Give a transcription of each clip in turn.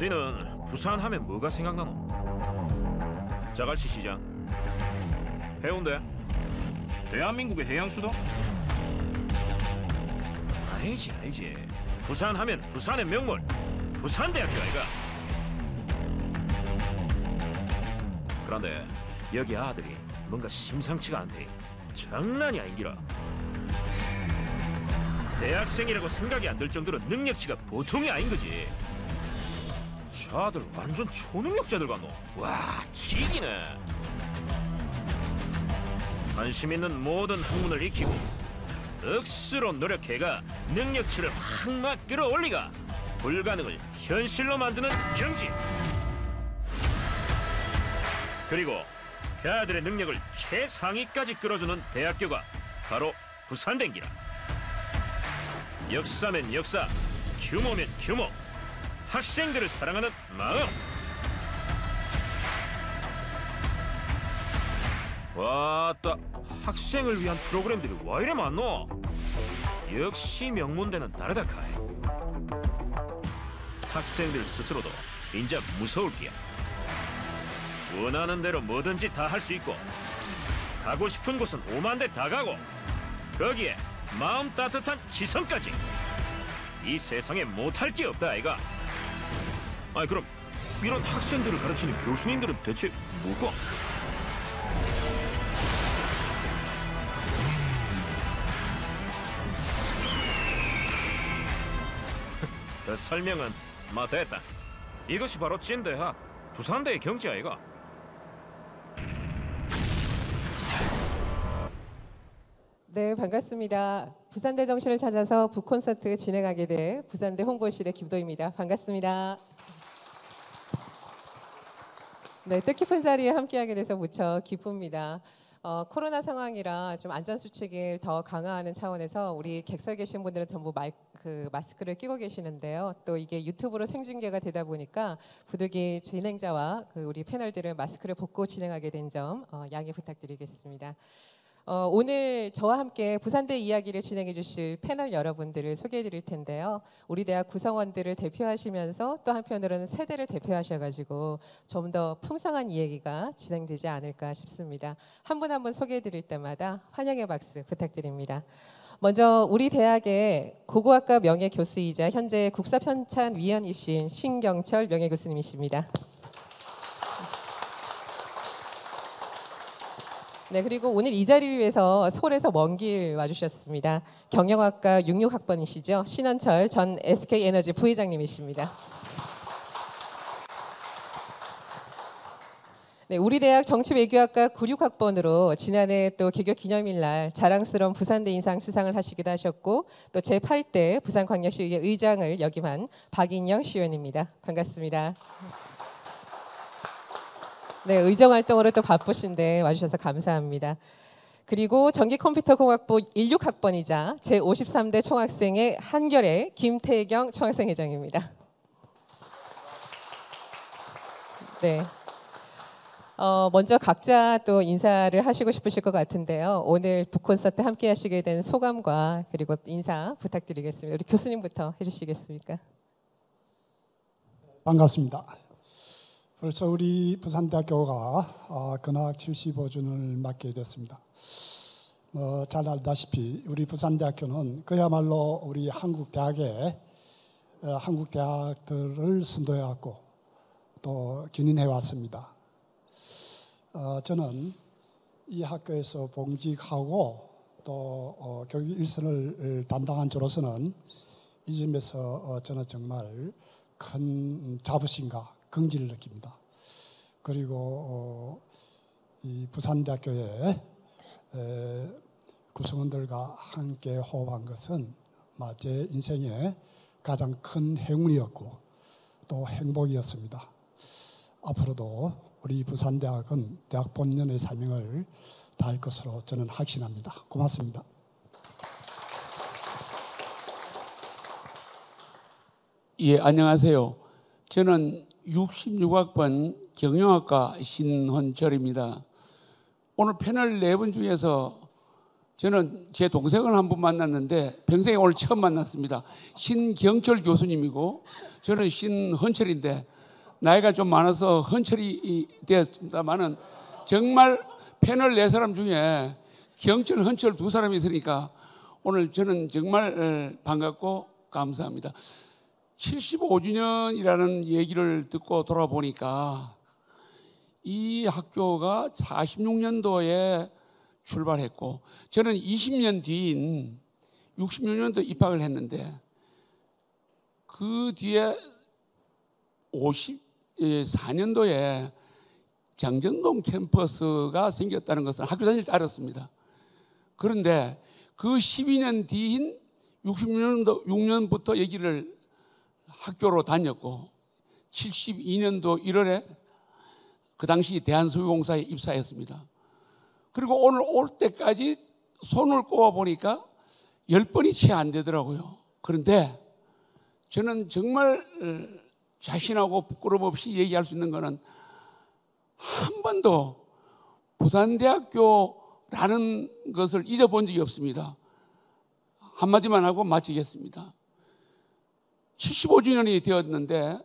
어디는 부산 하면 뭐가 생각나노? 자갈치 시장, 해운대, 대한민국의 해양 수도? 아니지. 부산 하면 부산의 명물, 부산대학교 아이가. 그런데 여기 아들이 뭔가 심상치가 않대. 장난이 아닌기라. 대학생이라고 생각이 안 들 정도로 능력치가 보통이 아닌 거지. 저 아들 완전 초능력자들 같노. 와, 지기네. 관심 있는 모든 학문을 익히고 억수로 노력해가 능력치를 확 막 끌어올리가 불가능을 현실로 만드는 경지. 그리고 그 아들의 능력을 최상위까지 끌어주는 대학교가 바로 부산대기라. 역사면 역사, 규모면 규모, 학생들을 사랑하는 마음. 와따, 학생을 위한 프로그램들이 와 이래 많노? 역시 명문대는 다르다 카이. 학생들 스스로도 인자 무서울 기야. 원하는 대로 뭐든지 다 할 수 있고 가고 싶은 곳은 5만 대 다 가고 거기에 마음 따뜻한 지성까지. 이 세상에 못할 게 없다 아이가. 아니 그럼 이런 학생들을 가르치는 교수님들은 대체 뭐고? 그 설명은 마 됐다. 이것이 바로 찐대학 부산대의 경지 아이가. 네, 반갑습니다. 부산대 정신을 찾아서 북콘서트 진행하게 될 부산대 홍보실의 김도희입니다. 반갑습니다. 네, 뜻깊은 자리에 함께하게 돼서 무척 기쁩니다. 코로나 상황이라 좀 안전수칙을 더 강화하는 차원에서 우리 객석에 계신 분들은 전부 마스크를 끼고 계시는데요. 또 이게 유튜브로 생중계가 되다 보니까 부득이 진행자와 우리 패널들을 마스크를 벗고 진행하게 된 점 양해 부탁드리겠습니다. 오늘 저와 함께 부산대 이야기를 진행해 주실 패널 여러분들을 소개해 드릴 텐데요. 우리 대학 구성원들을 대표하시면서 또 한편으로는 세대를 대표하셔가지고 좀 더 풍성한 이야기가 진행되지 않을까 싶습니다. 한 분 한 분 소개해 드릴 때마다 환영의 박수 부탁드립니다. 먼저 우리 대학의 고고학과 명예교수이자 현재 국사편찬위원이신 신경철 명예교수님이십니다. 네, 그리고 오늘 이 자리를 위해서 서울에서 먼 길 와주셨습니다. 경영학과 66학번이시죠. 신원철 전 SK에너지 부회장님이십니다. 네, 우리 대학 정치외교학과 96학번으로 지난해 또 개교 기념일 날 자랑스러운 부산대 인상 수상을 하시기도 하셨고 또 제8대 부산광역시의회 의장을 역임한 박인영 시의원입니다. 반갑습니다. 네, 의정 활동으로 또 바쁘신데 와주셔서 감사합니다. 그리고 전기컴퓨터공학부 16학번이자 제53대 총학생회 한결의 김태경 총학생회장입니다. 네. 먼저 각자 또 인사를 하시고 싶으실 것 같은데요. 오늘 북콘서트 함께 하시게 된 소감과 그리고 인사 부탁드리겠습니다. 우리 교수님부터 해주시겠습니까? 반갑습니다. 벌써 우리 부산대학교가 근학 75주년을 맞게 됐습니다. 잘 알다시피 우리 부산대학교는 그야말로 우리 한국 대학들을 선도해왔고 또 견인해 왔습니다. 저는 이 학교에서 봉직하고 또 교육 일선을 담당한 저로서는 이 점에서 저는 정말 큰 자부심과 긍지를 느낍니다. 그리고 이 부산대학교의 구성원들과 함께 호흡한 것은 제 인생의 가장 큰 행운이었고 또 행복이었습니다. 앞으로도 우리 부산대학은 대학 본연의 사명을 다할 것으로 저는 확신합니다. 고맙습니다. 예, 안녕하세요. 저는 66학번 경영학과 신헌철입니다. 오늘 패널 4분 중에서 저는 제 동생을 한 분 만났는데 평생에 오늘 처음 만났습니다. 신경철 교수님이고 저는 신헌철인데 나이가 좀 많아서 헌철이 되었습니다만은 정말 패널 4사람 중에 경철, 헌철 2사람이 있으니까 오늘 저는 정말 반갑고 감사합니다. 75주년이라는 얘기를 듣고 돌아보니까 이 학교가 46년도에 출발했고 저는 20년 뒤인 66년도 입학을 했는데 그 뒤에 54년도에 장정동 캠퍼스가 생겼다는 것을 학교 다닐 때 알았습니다. 그런데 그 12년 뒤인 66년부터 얘기를 학교로 다녔고 72년도 1월에 그 당시 대한소유공사에 입사했습니다. 그리고 오늘 올 때까지 손을 꼽아 보니까 10번이 채 안 되더라고요. 그런데 저는 정말 자신하고 부끄럼 없이 얘기할 수 있는 것은 한 번도 부산대학교라는 것을 잊어본 적이 없습니다. 한마디만 하고 마치겠습니다. 75주년이 되었는데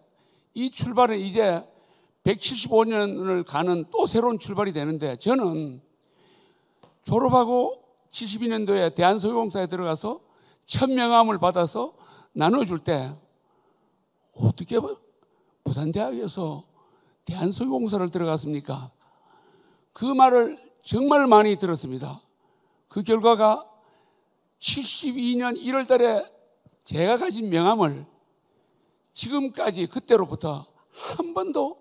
이 출발은 이제 175년을 가는 또 새로운 출발이 되는데 저는 졸업하고 72년도에 대한소유공사에 들어가서 첫 명함을 받아서 나눠줄 때 어떻게 부산대학에서 대한소유공사를 들어갔습니까? 그 말을 정말 많이 들었습니다. 그 결과가 72년 1월 달에 제가 가진 명함을 지금까지 그때로부터 한 번도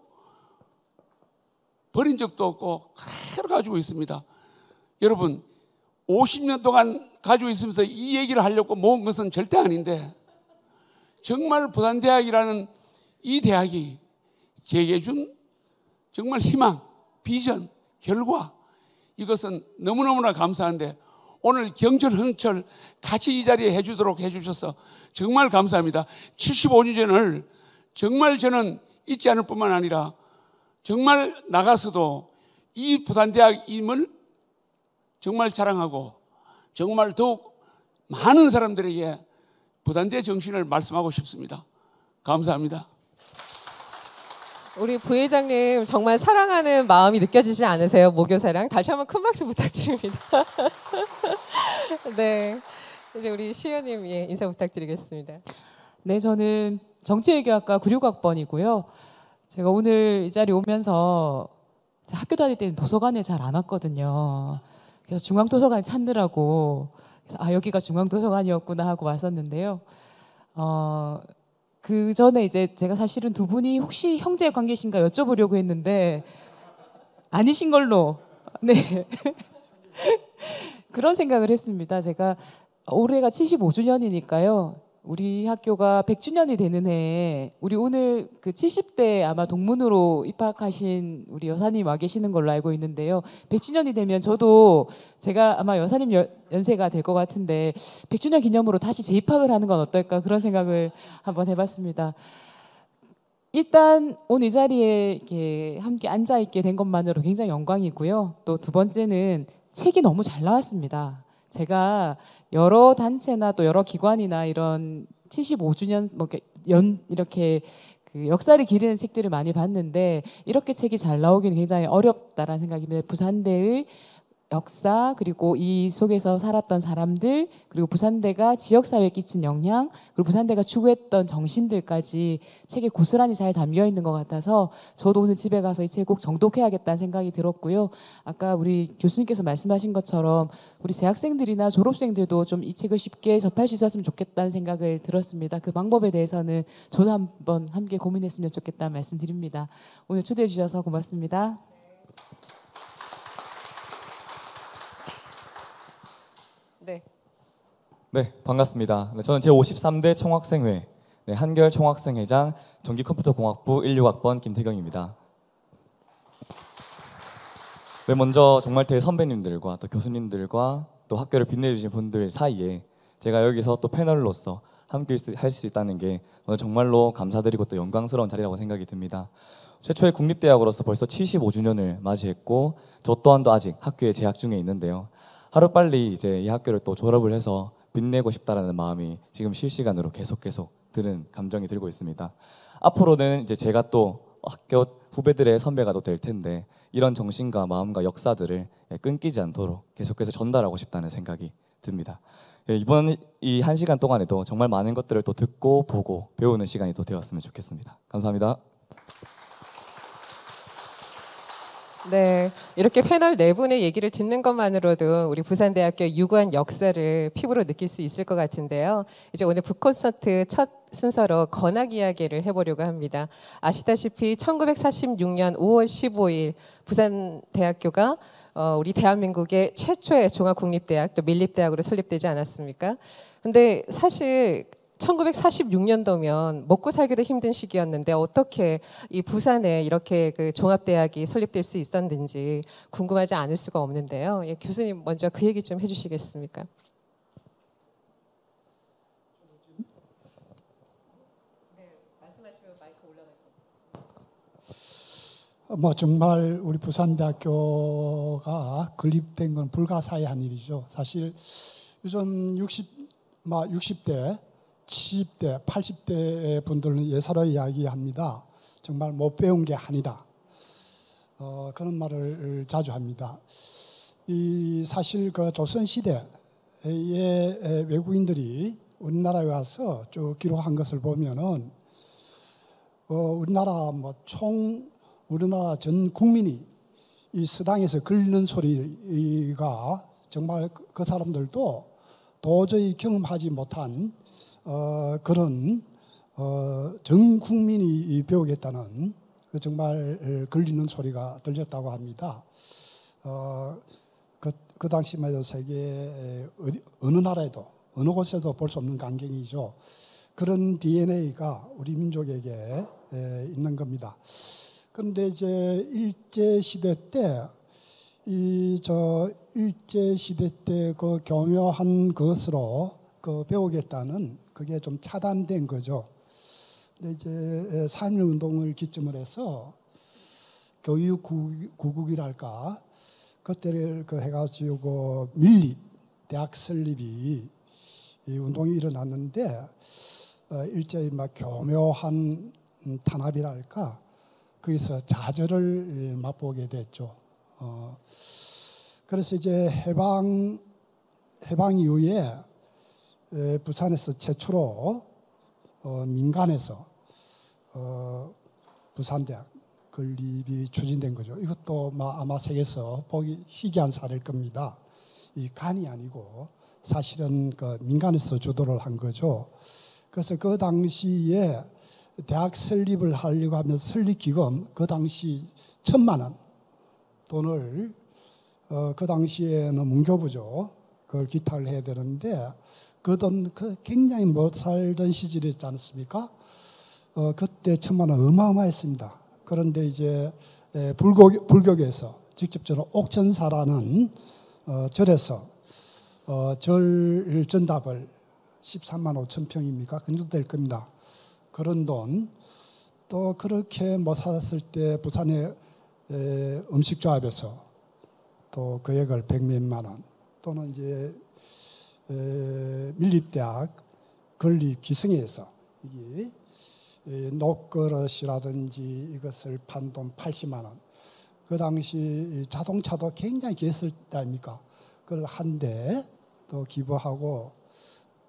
버린 적도 없고 그대로 가지고 있습니다. 여러분 50년 동안 가지고 있으면서 이 얘기를 하려고 모은 것은 절대 아닌데 정말 부산대학이라는 이 대학이 제게 준 정말 희망, 비전, 결과 이것은 너무너무나 감사한데 오늘 경철, 헌철 같이 이 자리에 해주도록 해주셔서 정말 감사합니다. 75주년을 정말 저는 잊지 않을 뿐만 아니라 정말 나가서도 이 부산대학임을 정말 자랑하고 정말 더욱 많은 사람들에게 부산대 정신을 말씀하고 싶습니다. 감사합니다. 우리 부회장님 정말 사랑하는 마음이 느껴지지 않으세요? 모교사랑 다시 한번 큰 박수 부탁드립니다. 네, 이제 우리 시연님 인사 부탁드리겠습니다. 네, 저는 정치외교학과 96학번이고요. 제가 오늘 이 자리에 오면서 학교 다닐 때는 도서관에 잘 안 왔거든요. 그래서 중앙도서관 찾느라고 그래서 여기가 중앙도서관이었구나 하고 왔었는데요. 그 전에 이제 제가 사실은 두 분이 혹시 형제 관계신가 여쭤보려고 했는데 아니신 걸로 네 그런 생각을 했습니다. 제가 올해가 75주년이니까요. 우리 학교가 100주년이 되는 해에 우리 오늘 그 70대 아마 동문으로 입학하신 우리 여사님 와 계시는 걸로 알고 있는데요. 100주년이 되면 저도 제가 아마 여사님 연세가 될 것 같은데 100주년 기념으로 다시 재입학을 하는 건 어떨까 그런 생각을 한번 해봤습니다. 일단 오늘 이 자리에 이렇게 함께 앉아 있게 된 것만으로 굉장히 영광이고요. 또 두 번째는 책이 너무 잘 나왔습니다. 제가 여러 단체나 또 여러 기관이나 이런 75주년 이렇게 그 역사를 기리는 책들을 많이 봤는데 이렇게 책이 잘 나오기는 굉장히 어렵다라는 생각입니다. 부산대의 역사 그리고 이 속에서 살았던 사람들 그리고 부산대가 지역사회에 끼친 영향 그리고 부산대가 추구했던 정신들까지 책에 고스란히 잘 담겨 있는 것 같아서 저도 오늘 집에 가서 이 책 꼭 정독해야겠다는 생각이 들었고요. 아까 우리 교수님께서 말씀하신 것처럼 우리 재학생들이나 졸업생들도 좀 이 책을 쉽게 접할 수 있었으면 좋겠다는 생각을 들었습니다. 그 방법에 대해서는 저도 한번 함께 고민했으면 좋겠다는 말씀 드립니다. 오늘 초대해 주셔서 고맙습니다. 네, 반갑습니다. 저는 제53대 총학생회 한결 총학생회장 전기컴퓨터공학부 16학번 김태경입니다. 네, 먼저 정말 대선배님들과 또 교수님들과 또 학교를 빛내주신 분들 사이에 제가 여기서 또 패널로서 함께 할 수 있다는 게 오늘 정말로 감사드리고 또 영광스러운 자리라고 생각이 듭니다. 최초의 국립대학으로서 벌써 75주년을 맞이했고 저 또한도 아직 학교에 재학 중에 있는데요. 하루빨리 이제 이 학교를 또 졸업을 해서 빛내고 싶다라는 마음이 지금 실시간으로 계속 드는 감정이 들고 있습니다. 앞으로는 이제 제가 또 학교 후배들의 선배가 또 될 텐데 이런 정신과 마음과 역사들을 끊기지 않도록 계속해서 전달하고 싶다는 생각이 듭니다. 이번 이 1시간 동안에도 정말 많은 것들을 또 듣고 보고 배우는 시간이 또 되었으면 좋겠습니다. 감사합니다. 네, 이렇게 패널 네 분의 얘기를 듣는 것만으로도 우리 부산대학교의 유구한 역사를 피부로 느낄 수 있을 것 같은데요. 이제 오늘 북콘서트 첫 순서로 건학 이야기를 해보려고 합니다. 아시다시피 1946년 5월 15일 부산대학교가 우리 대한민국의 최초의 종합국립대학 또 밀립대학으로 설립되지 않았습니까? 근데 사실 1946년도면 먹고 살기도 힘든 시기였는데 어떻게 이 부산에 이렇게 그 종합대학이 설립될 수 있었는지 궁금하지 않을 수가 없는데요. 예, 교수님 먼저 그 얘기 좀 해주시겠습니까? 네, 말씀하시면 마이크 올라갈 겁니다. 뭐 정말 우리 부산대학교가 건립된 건 불가사의한 일이죠. 사실 요즘 60대 70대, 80대 분들은 예사로 이야기합니다. 정말 못 배운 게 아니다. 그런 말을 자주 합니다. 이 사실 그 조선시대에 외국인들이 우리나라에 와서 쭉 기록한 것을 보면은 우리나라 우리나라 전 국민이 이 서당에서 긁는 소리가 정말 그 사람들도 도저히 경험하지 못한 그런 전 국민이 배우겠다는 정말 걸리는 소리가 들렸다고 합니다. 그 당시만 해도 세계 어느 나라에도 어느 곳에도 볼 수 없는 광경이죠. 그런 DNA가 우리 민족에게 있는 겁니다. 그런데 이제 일제 시대 때 일제 시대 때 그 교묘한 것으로 배우겠다는 그게 좀 차단된 거죠. 근데 이제 3.1 운동을 기점으로 해서 교육 구국이랄까 그때를 해가지고 밀립 대학 설립이 이 운동이 일어났는데 일제히 막 교묘한 탄압이랄까 거기서 좌절을 맛보게 됐죠. 그래서 이제 해방 이후에 부산에서 최초로 민간에서 부산대학 건립이 추진된 거죠. 이것도 아마 세계에서 보기 희귀한 사례일 겁니다. 이 간이 아니고 사실은 그 민간에서 주도를 한 거죠. 그래서 그 당시에 대학 설립을 하려고 하면 설립기금 그 당시 1,000만 원 돈을 그 당시에는 문교부죠. 그걸 기탁을 해야 되는데 그 돈 굉장히 못 살던 시절이었지 않습니까? 그때 1,000만 원 어마어마했습니다. 그런데 이제 불교계에서 직접적으로 옥천사라는 절에서 절 전답을 13만 5천 평입니까? 그 정도 될 겁니다. 그런 돈 또 그렇게 못 살았을 때 부산의 음식조합에서 또 금액을 100몇만 원 또는 이제 밀립대학 건립 기성회에서 이게 녹그릇이라든지 이것을 판 돈 80만 원. 그 당시 자동차도 굉장히 귀했을 때 아닙니까? 그걸 한 대 또 기부하고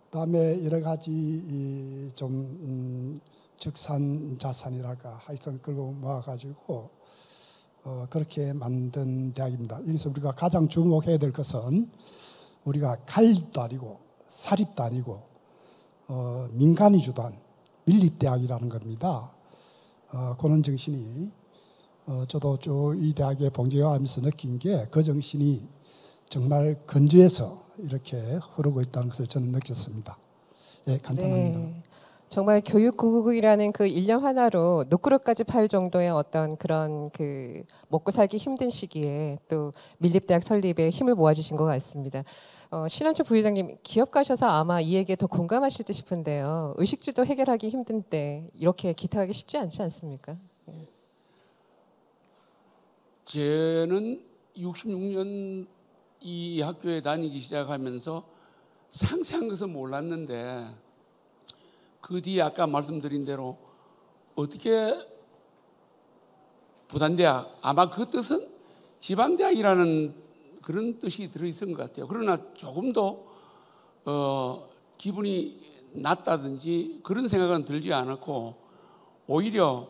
그다음에 여러 가지 좀 적산 자산이랄까 하여튼 끌고 모아가지고 그렇게 만든 대학입니다. 여기서 우리가 가장 주목해야 될 것은 우리가 갈립도 아니고 사립도 아니고 민간이 주도한 밀립대학이라는 겁니다. 그런 정신이 저도 이 대학에 봉제하면서 느낀 게 그 정신이 정말 근저에서 이렇게 흐르고 있다는 것을 저는 느꼈습니다. 예, 간단합니다. 네. 정말 교육국이라는 그 일념 하나로 녹그릇까지 팔 정도의 어떤 그런 그 먹고 살기 힘든 시기에 또 밀립대학 설립에 힘을 모아주신 것 같습니다. 신원철 부회장님 기업 가셔서 아마 이 얘기에 더 공감하실 듯 싶은데요. 의식주도 해결하기 힘든 때 이렇게 기탁하기 쉽지 않지 않습니까? 저는 66년 이 학교에 다니기 시작하면서 상세한 것은 몰랐는데 그 뒤에 아까 말씀드린 대로 어떻게 부산대학, 아마 그 뜻은 지방대학이라는 그런 뜻이 들어있은 것 같아요. 그러나 조금 더 기분이 낮다든지 그런 생각은 들지 않았고, 오히려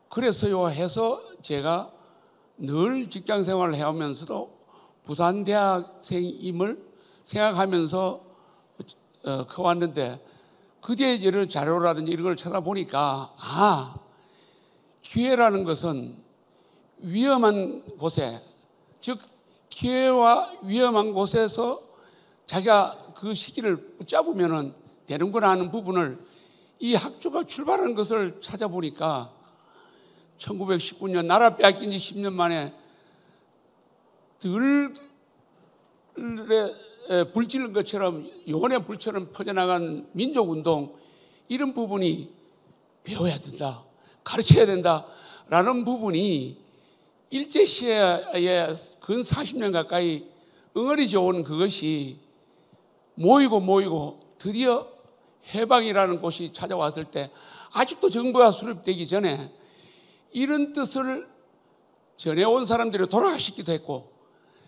그래서요 해서 제가 늘 직장 생활을 해오면서도 부산대학생임을 생각하면서 커왔는데, 그때 이런 자료라든지 이런 걸 찾아보니까 기회라는 것은 위험한 곳에, 즉 기회와 위험한 곳에서 자기가 그 시기를 붙잡으면 되는구나 하는 부분을 이 학교가 출발하는 것을 찾아보니까 1919년 나라 빼앗긴 지 10년 만에 들에 불 지른 것처럼 영혼의 불처럼 퍼져나간 민족운동, 이런 부분이 배워야 된다, 가르쳐야 된다라는 부분이 일제시대에 근 40년 가까이 응어리져 온 그것이 모이고 드디어 해방이라는 곳이 찾아왔을 때, 아직도 정부가 수립되기 전에 이런 뜻을 전해온 사람들이 돌아가시기도 했고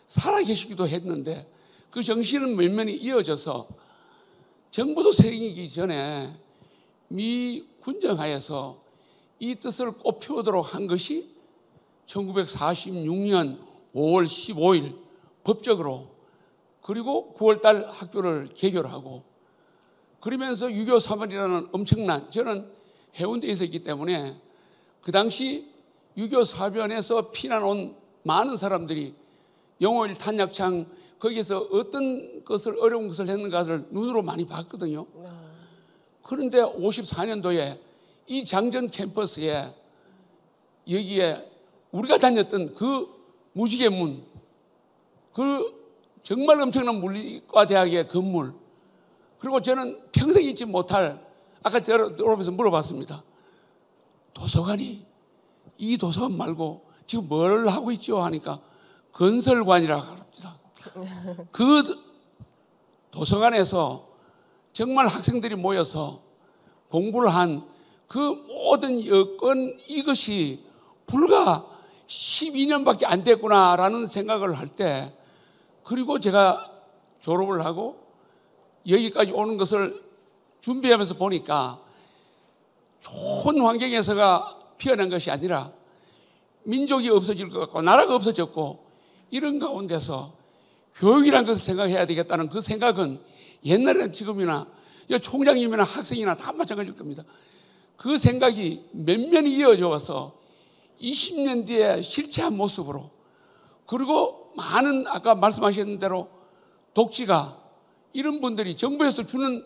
살아계시기도 했는데, 그 정신은 면면히 이어져서 정부도 생기기 전에 미 군정하에서 이 뜻을 꽃피우도록 한 것이 1946년 5월 15일 법적으로, 그리고 9월달 학교를 개교를 하고, 그러면서 6.25 사변이라는 엄청난, 저는 해운대에 있었기 때문에 그 당시 6.25 사변에서 피난 온 많은 사람들이 영호일 탄약창 거기에서 어떤 것을 어려운 것을 했는가를 눈으로 많이 봤거든요. 그런데 54년도에 이 장전 캠퍼스에, 여기에 우리가 다녔던 그 무지개문, 그 정말 엄청난 물리과 대학의 건물, 그리고 저는 평생 잊지 못할, 아까 제가 들어오면서 물어봤습니다. 도서관이, 이 도서관 말고 지금 뭘 하고 있죠? 하니까 건설관이라고 합니다. 그 도서관에서 정말 학생들이 모여서 공부를 한 그 모든 여건, 이것이 불과 12년밖에 안 됐구나라는 생각을 할 때, 그리고 제가 졸업을 하고 여기까지 오는 것을 준비하면서 보니까 좋은 환경에서가 피어난 것이 아니라 민족이 없어질 것 같고 나라가 없어졌고, 이런 가운데서 교육이라는 것을 생각해야 되겠다는 그 생각은 옛날에는 지금이나 총장님이나 학생이나 다 마찬가지일 겁니다. 그 생각이 면면히 이어져 와서 20년 뒤에 실체한 모습으로, 그리고 많은 아까 말씀하신 대로 독지가, 이런 분들이 정부에서 주는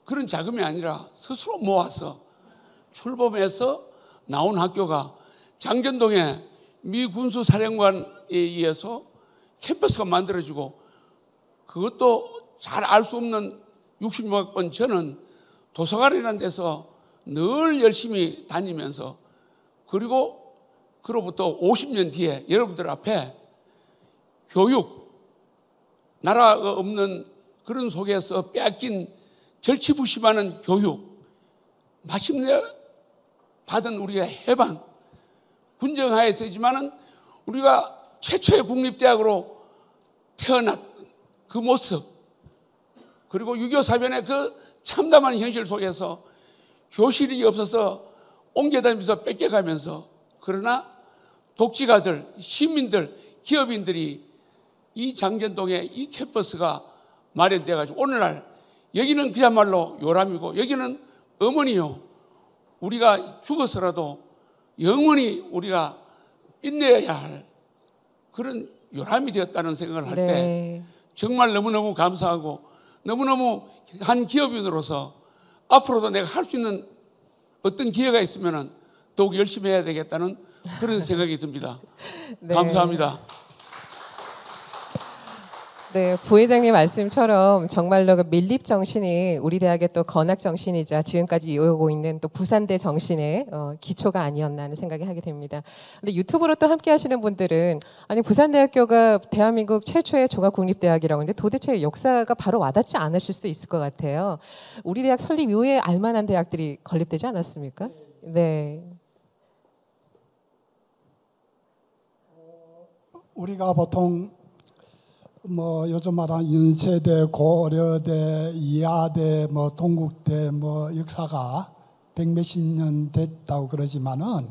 그런 자금이 아니라 스스로 모아서 출범해서 나온 학교가 장전동에 미 군수사령관에 의해서 캠퍼스가 만들어지고, 그것도 잘 알 수 없는 66학번 저는 도서관이라는 데서 늘 열심히 다니면서, 그리고 그로부터 50년 뒤에 여러분들 앞에 교육, 나라가 없는 그런 속에서 빼앗긴 절치부심하는 교육, 마침내 받은 우리의 해방, 군정하에서지만은 우리가 최초의 국립대학으로 태어난 그 모습, 그리고 6.25 사변의 그 참담한 현실 속에서 교실이 없어서 옮겨다니면서 뺏겨가면서, 그러나 독지가들, 시민들, 기업인들이 이 장전동에 이 캠퍼스가 마련되어가지고 오늘날 여기는 그야말로 요람이고 여기는 어머니요, 우리가 죽어서라도 영원히 우리가 빛내야 할 그런 요람이 되었다는 생각을 할 때 정말 너무너무 감사하고, 너무너무 한 기업인으로서 앞으로도 내가 할 수 있는 어떤 기회가 있으면 더욱 열심히 해야 되겠다는 그런 생각이 듭니다. 네. 감사합니다. 네, 부회장님 말씀처럼 정말로 그 밀립 정신이 우리 대학의 또 건학 정신이자 지금까지 이어오고 있는 또 부산대 정신의 기초가 아니었나 하는 생각이 하게 됩니다. 근데 유튜브로 또 함께 하시는 분들은, 아니 부산대학교가 대한민국 최초의 종합국립대학이라고 하는데 도대체 역사가 바로 와닿지 않으실 수도 있을 것 같아요. 우리 대학 설립 이후에 알만한 대학들이 건립되지 않았습니까? 네. 우리가 보통 뭐 요즘 말하는 연세대, 고려대, 이하대, 뭐 동국대 뭐 역사가 백몇십 년 됐다고 그러지만은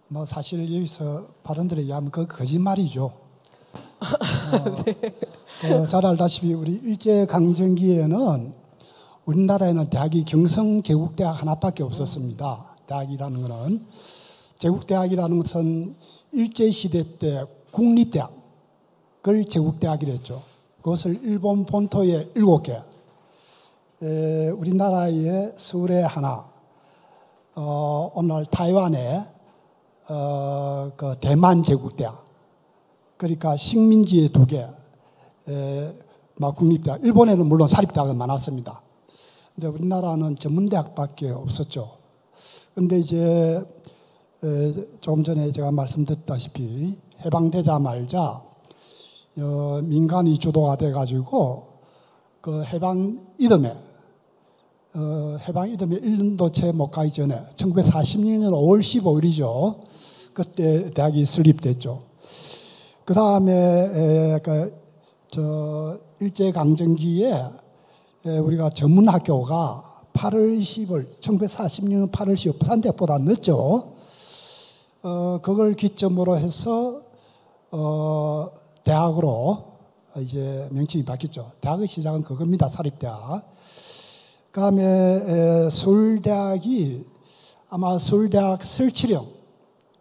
뭐 사실 여기서 발언들에 의하면 그 거짓말이죠. 잘 알다시피 우리 일제 강점기에는 우리나라에는 대학이 경성제국대학 하나밖에 없었습니다. 대학이라는 것은 제국대학이라는 것은 일제시대 때 국립대학을 제국대학이랬죠. 그것을 일본 본토에 7개, 우리나라의 서울에 하나, 오늘 타이완에 그 대만 제국대학, 그러니까 식민지에 2개, 국립대학. 일본에는 물론 사립대학은 많았습니다. 근데 우리나라는 전문대학밖에 없었죠. 근데 이제 조금 전에 제가 말씀드렸다시피 해방되자마자 민간이 주도가 돼가지고 그 해방 이듬해 1년도 채 못 가기 전에 1946년 5월 15일이죠. 그때 대학이 설립됐죠. 그 다음에 일제 강점기에 우리가 전문 학교가 8월 10일 1946년 8월 10일 부산대학보다 늦죠. 그걸 기점으로 해서 대학으로 이제 명칭이 바뀌었죠. 대학의 시작은 그겁니다. 사립대학. 그다음에 서울대학이 아마 서울대학 설치령에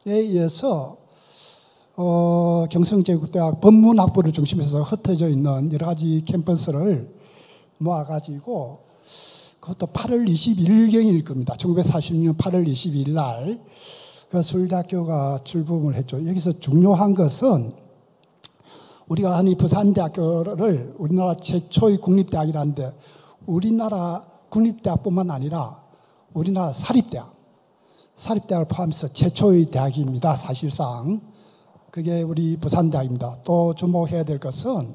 의해서 경성제국대학 법문학부를 중심해서 흩어져 있는 여러 가지 캠퍼스를 모아가지고 그것도 8월 21일경일 겁니다. 1946년 8월 22일 날 그 서울대학교가 출범을 했죠. 여기서 중요한 것은 우리가 흔히 부산대학교를 우리나라 최초의 국립대학이라는데 우리나라 국립대학뿐만 아니라 우리나라 사립대학을 포함해서 최초의 대학입니다. 사실상 그게 우리 부산대학입니다. 또 주목해야 될 것은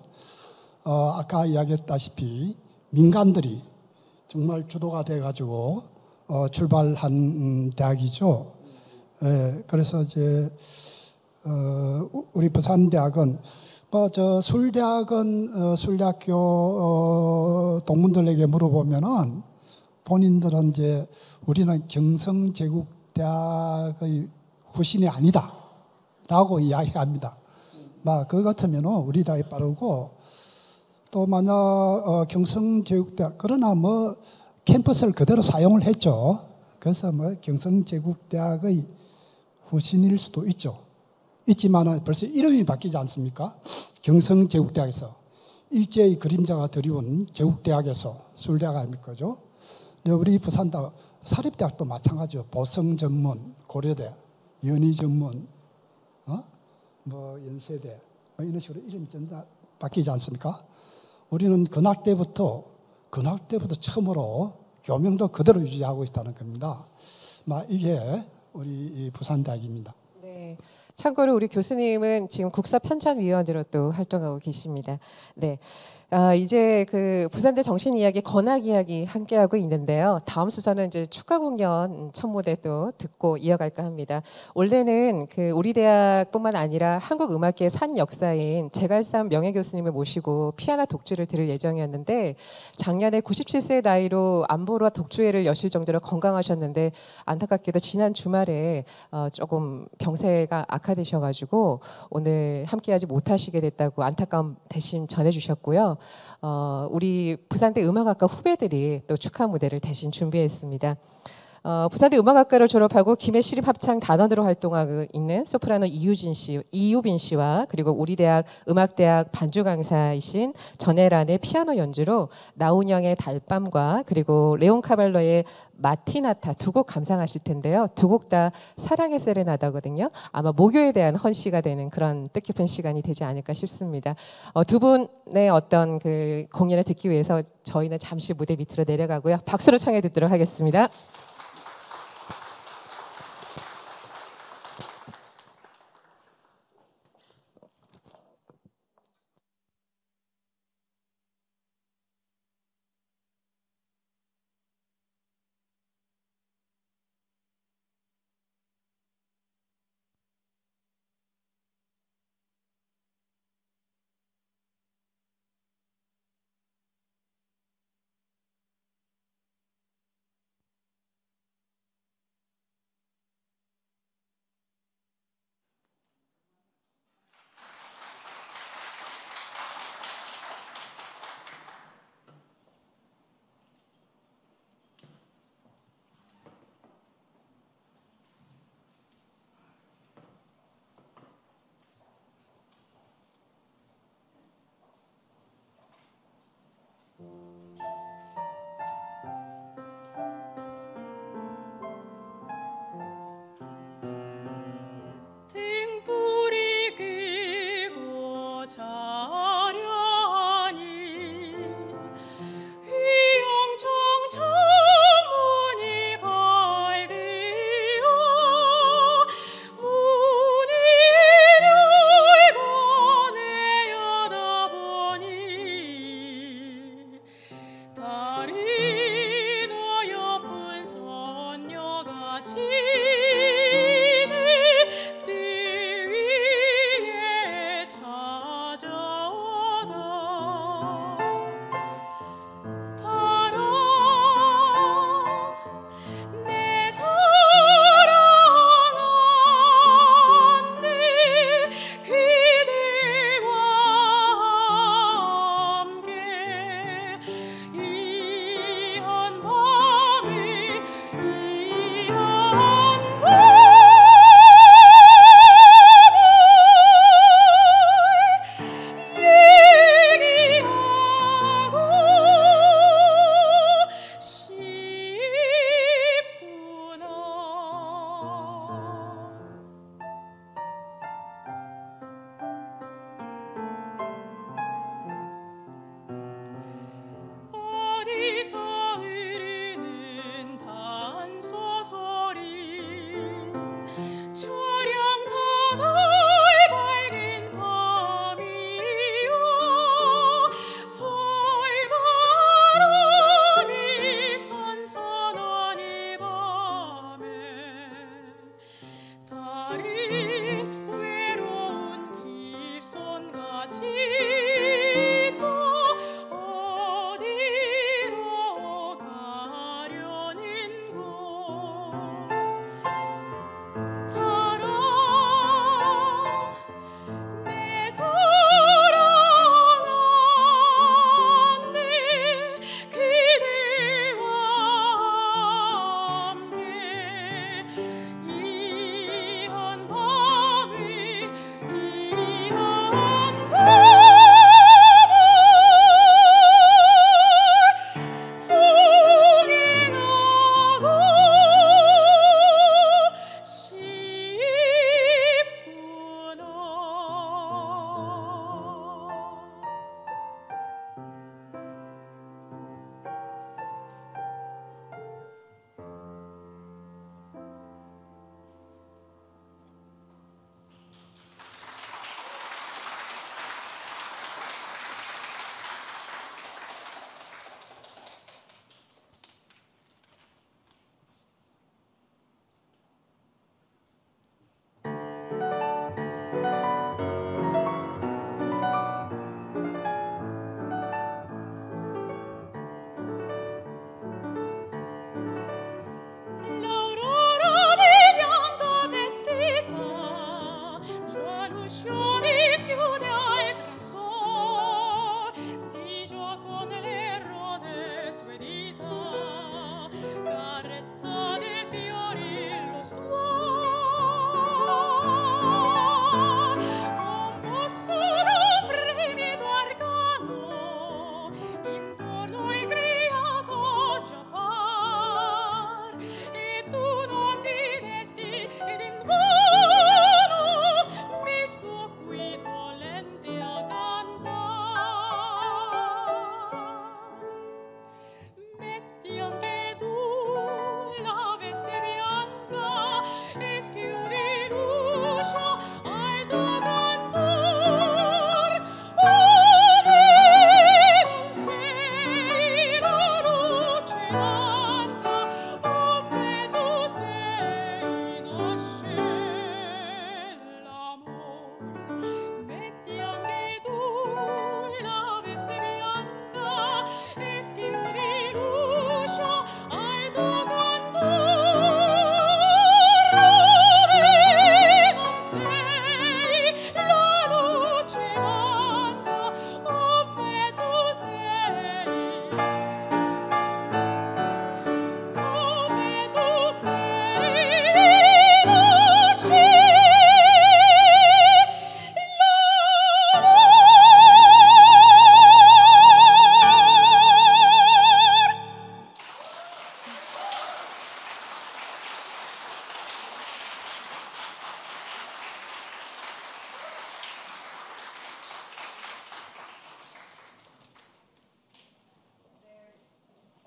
아까 이야기했다시피 민간들이 정말 주도가 돼가지고 출발한 대학이죠. 그래서 이제 우리 부산대학은 서울대학은 서울대학교 동문들에게 물어보면은 본인들은 이제 우리는 경성제국대학의 후신이 아니다라고 이야기합니다. 그 같으면은 우리 대학이 빠르고 또 만약 경성제국대학 그러나 뭐 캠퍼스를 그대로 사용을 했죠. 그래서 뭐 경성제국대학의 후신일 수도 있지만은 벌써 이름이 바뀌지 않습니까? 경성제국대학에서 일제의 그림자가 드리운 제국대학에서 서울대학 아닙니까? 그죠? 근데 우리 부산대 사립대학도 마찬가지죠. 보성 전문, 고려대, 연희 전문, 뭐 연세대 이런 식으로 이름이 전부 바뀌지 않습니까? 우리는 근학때부터 처음으로 교명도 그대로 유지하고 있다는 겁니다. 이게 우리 부산대학입니다. 네. 참고로 우리 교수님은 지금 국사편찬위원으로 또 활동하고 계십니다. 네. 이제 그 부산대 정신 이야기, 건학 이야기 함께 하고 있는데요. 다음 순서는 이제 축가 공연 첫 무대 또 듣고 이어갈까 합니다. 원래는 그 우리 대학뿐만 아니라 한국 음악계의 산 역사인 제갈삼 명예 교수님을 모시고 피아노 독주를 들을 예정이었는데 작년에 97세의 나이로 안보로와 독주회를 여실 정도로 건강하셨는데 안타깝게도 지난 주말에 조금 병세가 악화되셔가지고 오늘 함께하지 못하시게 됐다고 안타까움 대신 전해주셨고요. 우리 부산대 음악학과 후배들이 또 축하 무대를 대신 준비했습니다. 부산대 음악학과를 졸업하고 김해 시립합창 단원으로 활동하고 있는 소프라노 이유빈 씨와 그리고 우리 대학 음악대학 반주 강사이신 전혜란의 피아노 연주로 나훈영의 달밤과 그리고 레온 카발로의 마티나타 두 곡 감상하실 텐데요. 두 곡 다 사랑의 세레나다거든요. 아마 모교에 대한 헌시가 되는 그런 뜻깊은 시간이 되지 않을까 싶습니다. 두 분의 어떤 그 공연을 듣기 위해서 저희는 잠시 무대 밑으로 내려가고요. 박수로 청해 듣도록 하겠습니다.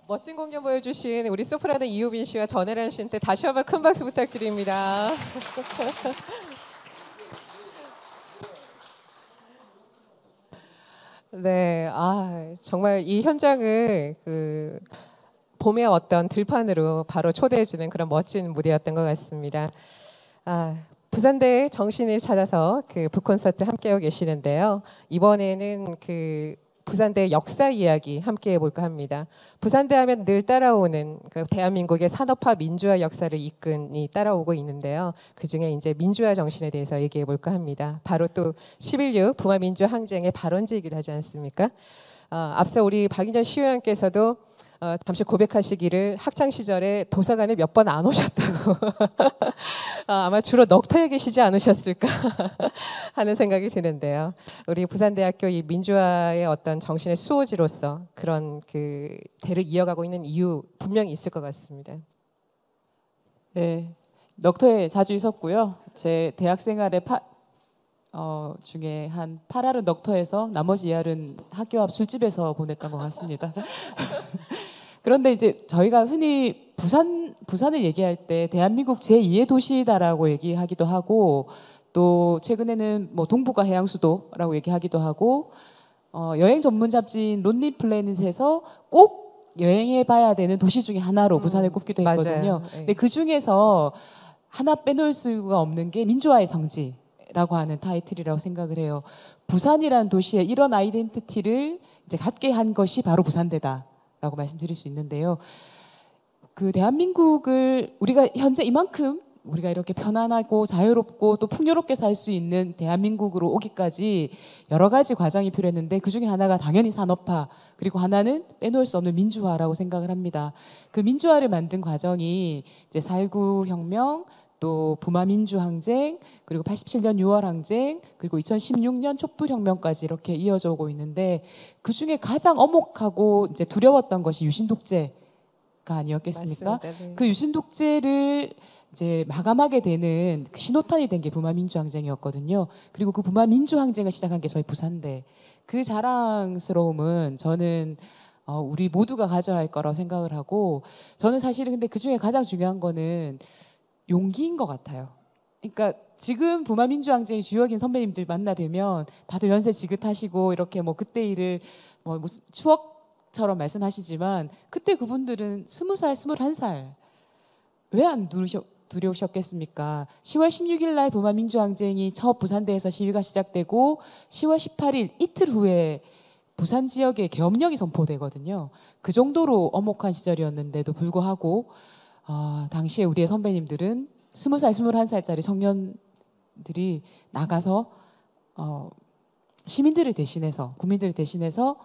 멋진 공연 보여주신 우리 소프라노 이효빈 씨와 전혜란 씨한테 다시 한번 큰 박수 부탁드립니다. 네, 정말 이 현장을 그 봄의 어떤 들판으로 바로 초대해주는 그런 멋진 무대였던 것 같습니다. 부산대의 정신을 찾아서 그 북콘서트 함께하고 계시는데요. 이번에는 그 부산대 역사 이야기 함께 해볼까 합니다. 부산대 하면 늘 따라오는 그 대한민국의 산업화 민주화 역사를 이끈이 따라오고 있는데요. 그중에 이제 민주화 정신에 대해서 얘기해 볼까 합니다. 바로 또 11.6 부마민주 항쟁의 발원지이기도 하지 않습니까? 앞서 우리 박인전 시의원께서도 잠시 고백하시기를 학창 시절에 도서관에 몇 번 안 오셨다고 아마 주로 넋터에 계시지 않으셨을까 하는 생각이 드는데요. 우리 부산대학교 이 민주화의 어떤 정신의 수호지로서 그런 그 대를 이어가고 있는 이유 분명히 있을 것 같습니다. 네, 넋터에 자주 있었고요. 제 대학 생활의 중에 한 8알은 넋터에서 나머지 2알은 학교 앞 술집에서 보냈던 것 같습니다. 그런데 이제 저희가 흔히 부산을 얘기할 때 대한민국 제2의 도시다라고 얘기하기도 하고 또 최근에는 뭐 동북아 해양 수도라고 얘기하기도 하고 여행 전문 잡지인 론리 플래닛에서 꼭 여행해 봐야 되는 도시 중에 하나로 부산을 꼽기도 했거든요. 근데 그 중에서 하나 빼놓을 수가 없는 게 민주화의 성지. 라고 하는 타이틀이라고 생각을 해요. 부산이라는 도시에 이런 아이덴티티를 이제 갖게 한 것이 바로 부산대다라고 말씀드릴 수 있는데요. 그 대한민국을 우리가 현재 이만큼 우리가 이렇게 편안하고 자유롭고 또 풍요롭게 살 수 있는 대한민국으로 오기까지 여러 가지 과정이 필요했는데 그 중에 하나가 당연히 산업화 그리고 하나는 빼놓을 수 없는 민주화라고 생각을 합니다. 그 민주화를 만든 과정이 이제 4.19 혁명 또 부마민주항쟁 그리고 87년 6월항쟁 그리고 2016년 촛불혁명까지 이렇게 이어져 오고 있는데 그 중에 가장 엄혹하고 이제 두려웠던 것이 유신독재가 아니었겠습니까? 맞습니다. 네. 그 유신독재를 이제 마감하게 되는 그 신호탄이 된 게 부마민주항쟁이었거든요. 그리고 그 부마민주항쟁을 시작한 게 저희 부산대. 그 자랑스러움은 저는 우리 모두가 가져야 할 거라고 생각을 하고 저는 사실은 근데 그 중에 가장 중요한 거는 용기인 것 같아요. 그러니까 지금 부마민주항쟁의 주역인 선배님들 만나 뵈면 다들 연세 지긋하시고 이렇게 뭐 그때 일을 뭐 무슨 추억처럼 말씀하시지만 그때 그분들은 20살, 21살 왜 안 두려우셨겠습니까? 10월 16일 날 부마민주항쟁이 첫 부산대에서 시위가 시작되고 10월 18일 이틀 후에 부산 지역에 계엄령이 선포되거든요. 그 정도로 엄혹한 시절이었는데도 불구하고 당시에 우리의 선배님들은 20살, 21살짜리 청년들이 나가서 시민들을 대신해서 국민들을 대신해서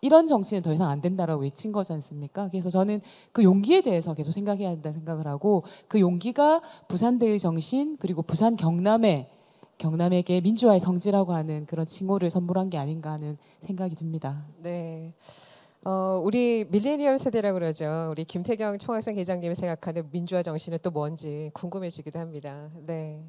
이런 정치는 더 이상 안 된다라고 외친 거지 않습니까? 그래서 저는 그 용기에 대해서 계속 생각해야 된다는 생각을 하고 그 용기가 부산대의 정신 그리고 부산 경남에게 민주화의 성지라고 하는 그런 칭호를 선물한 게 아닌가 하는 생각이 듭니다. 네. 우리 밀레니얼 세대라고 그러죠. 우리 김태경 총학생 회장님이 생각하는 민주화 정신은 또 뭔지 궁금해지기도 합니다. 네.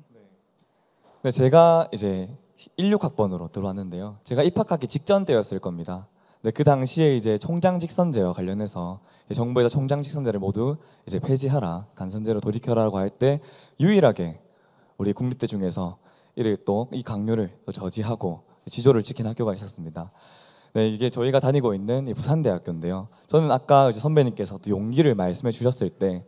네, 제가 이제 16학번으로 들어왔는데요. 제가 입학하기 직전 때였을 겁니다. 네, 그 당시에 이제 총장 직선제와 관련해서 정부에서 총장 직선제를 모두 이제 폐지하라, 간선제로 돌이켜라라고 할 때 유일하게 우리 국립대 중에서 이를 또 이 강요를 또 저지하고 지조를 지킨 학교가 있었습니다. 네, 이게 저희가 다니고 있는 이 부산대학교인데요. 저는 아까 이제 선배님께서 또 용기를 말씀해 주셨을 때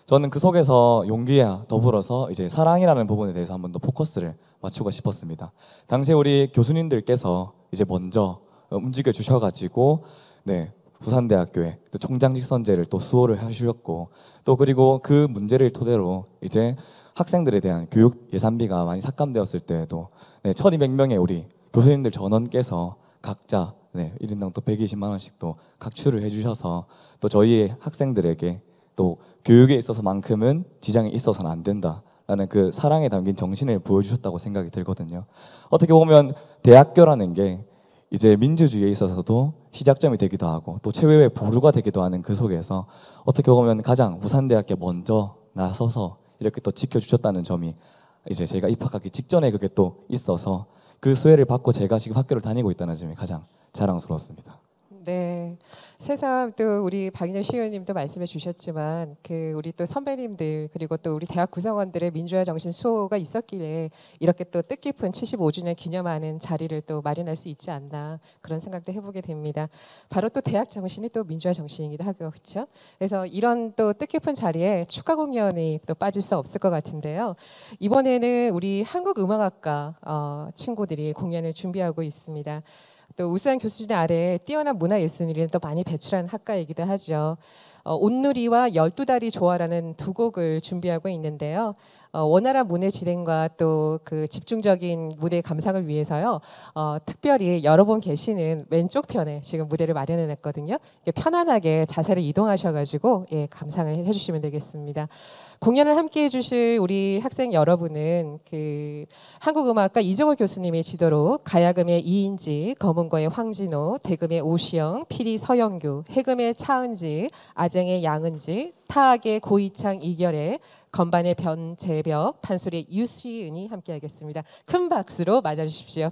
저는 그 속에서 용기와 더불어서 이제 사랑이라는 부분에 대해서 한번 더 포커스를 맞추고 싶었습니다. 당시에 우리 교수님들께서 이제 먼저 움직여 주셔가지고 네, 부산대학교에 또 총장직선제를 또 수호를 해주셨고 또 그리고 그 문제를 토대로 이제 학생들에 대한 교육 예산비가 많이 삭감되었을 때에도 네, 1,200명의 우리 교수님들 전원께서 각자 1인당 또 120만 원씩 또 각출을 해주셔서 또 저희 학생들에게 또 교육에 있어서만큼은 지장이 있어서는 안 된다라는 그 사랑에 담긴 정신을 보여주셨다고 생각이 들거든요. 어떻게 보면 대학교라는 게 이제 민주주의에 있어서도 시작점이 되기도 하고 또 최후의 보루가 되기도 하는 그 속에서 어떻게 보면 가장 부산대학교 먼저 나서서 이렇게 또 지켜주셨다는 점이 이제 제가 입학하기 직전에 그게 또 있어서 그 수혜를 받고 제가 지금 학교를 다니고 있다는 점이 가장 자랑스러웠습니다. 네, 새삼 또 우리 박인열 시의원님도 말씀해 주셨지만 우리 또 선배님들 그리고 또 우리 대학 구성원들의 민주화 정신 수호가 있었기에 이렇게 또 뜻깊은 75주년 기념하는 자리를 또 마련할 수 있지 않나 그런 생각도 해보게 됩니다. 바로 또 대학 정신이 또 민주화 정신이기도 하고 그렇죠. 그래서 이런 또 뜻깊은 자리에 축하 공연이 또 빠질 수 없을 것 같은데요. 이번에는 우리 한국음악학과 친구들이 공연을 준비하고 있습니다. 또 우수한 교수진 아래 뛰어난 문화예술인을 또 많이 배출한 학과이기도 하죠. 온누리와 12달이 조화라는 두 곡을 준비하고 있는데요. 원활한 무대 진행과 또 그 집중적인 무대 감상을 위해서요. 특별히 여러분 계시는 왼쪽 편에 지금 무대를 마련해 놨거든요. 편안하게 자세를 이동하셔가지고 감상을 해주시면 되겠습니다. 공연을 함께 해주실 우리 학생 여러분은 한국음악과 이정호 교수님의 지도로 가야금의 이인지, 검은고의 황진호, 대금의 오시영, 피리 서영규, 해금의 차은지, 아쟁의 양은지, 타악의 고이창 이결의, 건반의 변재벽, 판소리의 유시은이 함께하겠습니다. 큰 박수로 맞아주십시오.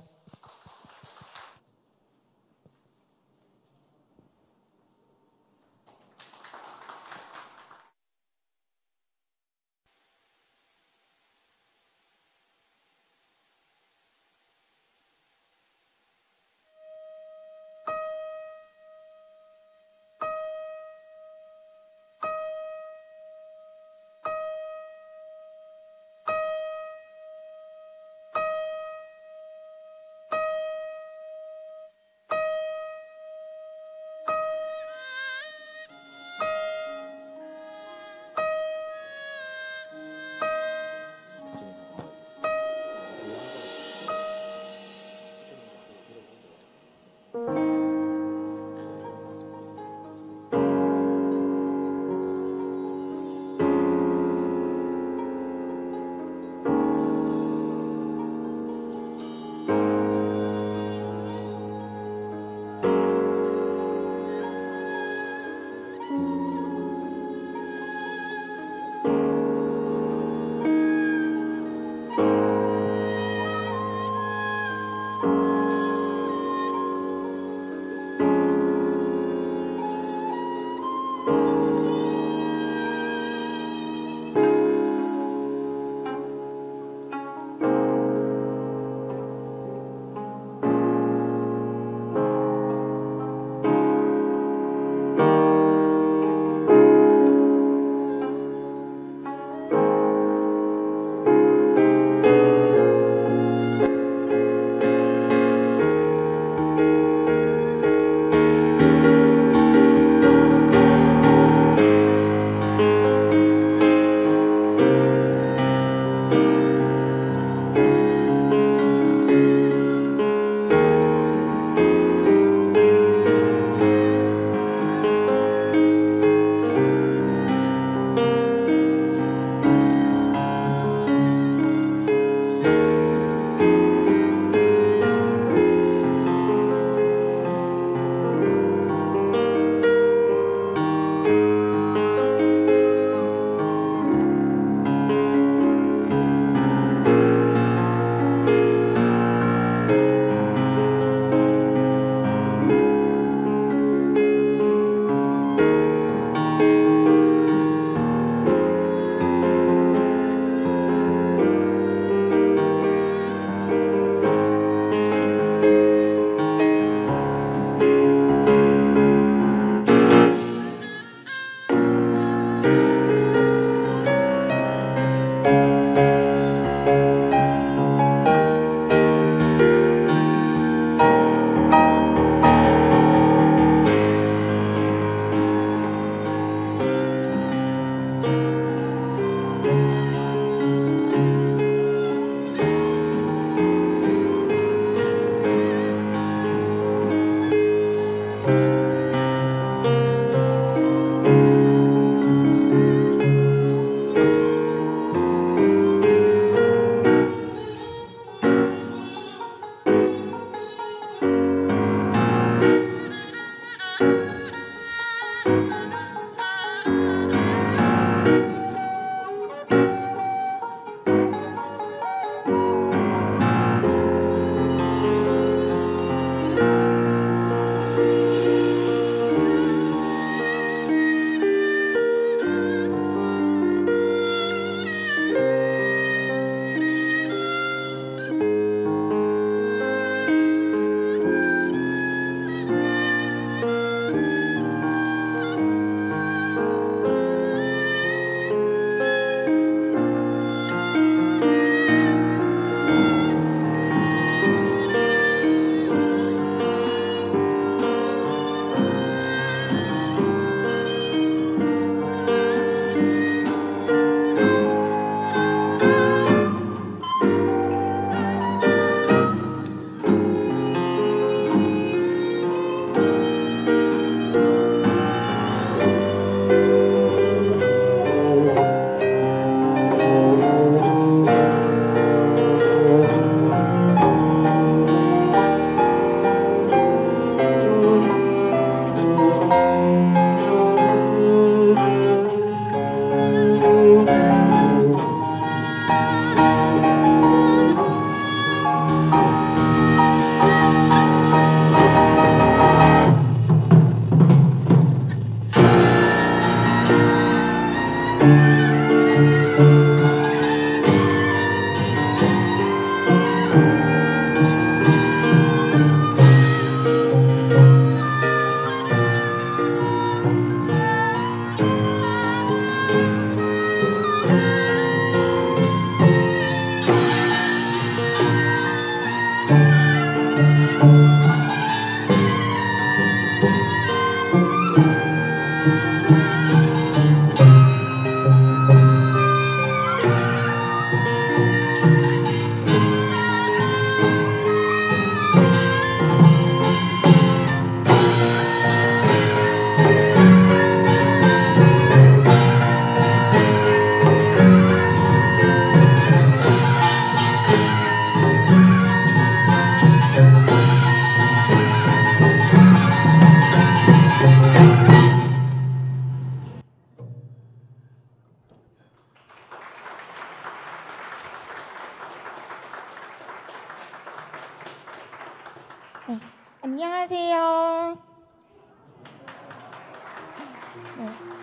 안녕하세요.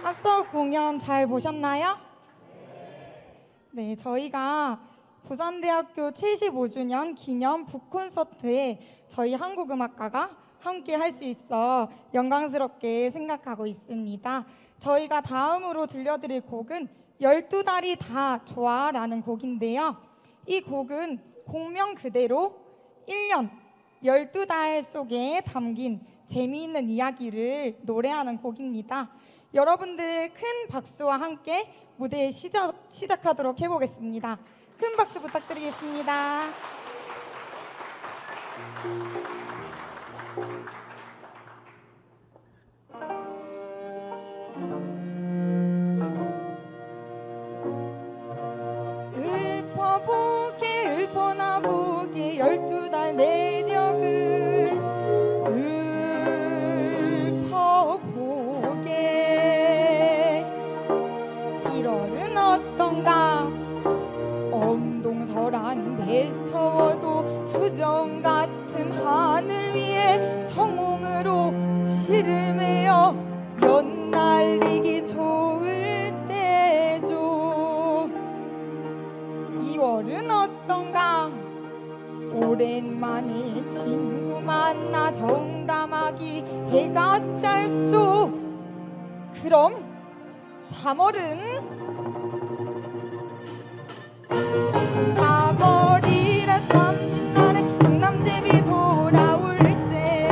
앞서 공연 잘 보셨나요? 네, 저희가 부산대학교 75주년 기념 북콘서트에 저희 한국음악가가 함께 할 수 있어 영광스럽게 생각하고 있습니다. 저희가 다음으로 들려드릴 곡은 12달이 다 좋아 라는 곡인데요. 이 곡은 곡명 그대로 1년 12달 속에 담긴 재미있는 이야기를 노래하는 곡입니다. 여러분들 큰 박수와 함께 무대 시작하도록 해보겠습니다. 큰 박수 부탁드리겠습니다. 읊어보게 읊어나보게 12달 내력을 읊어보게 1월은 어떤가 엄동설한 매서워도 수정 같은 하늘 위에 정홍으로 실을 매어 연 날리기 좋을 때죠. 2월은 어떤가 오랜만에 친구 만나 정담하기 해가 짧죠. 그럼 3월이라 삼진날에 강남제비 돌아올 때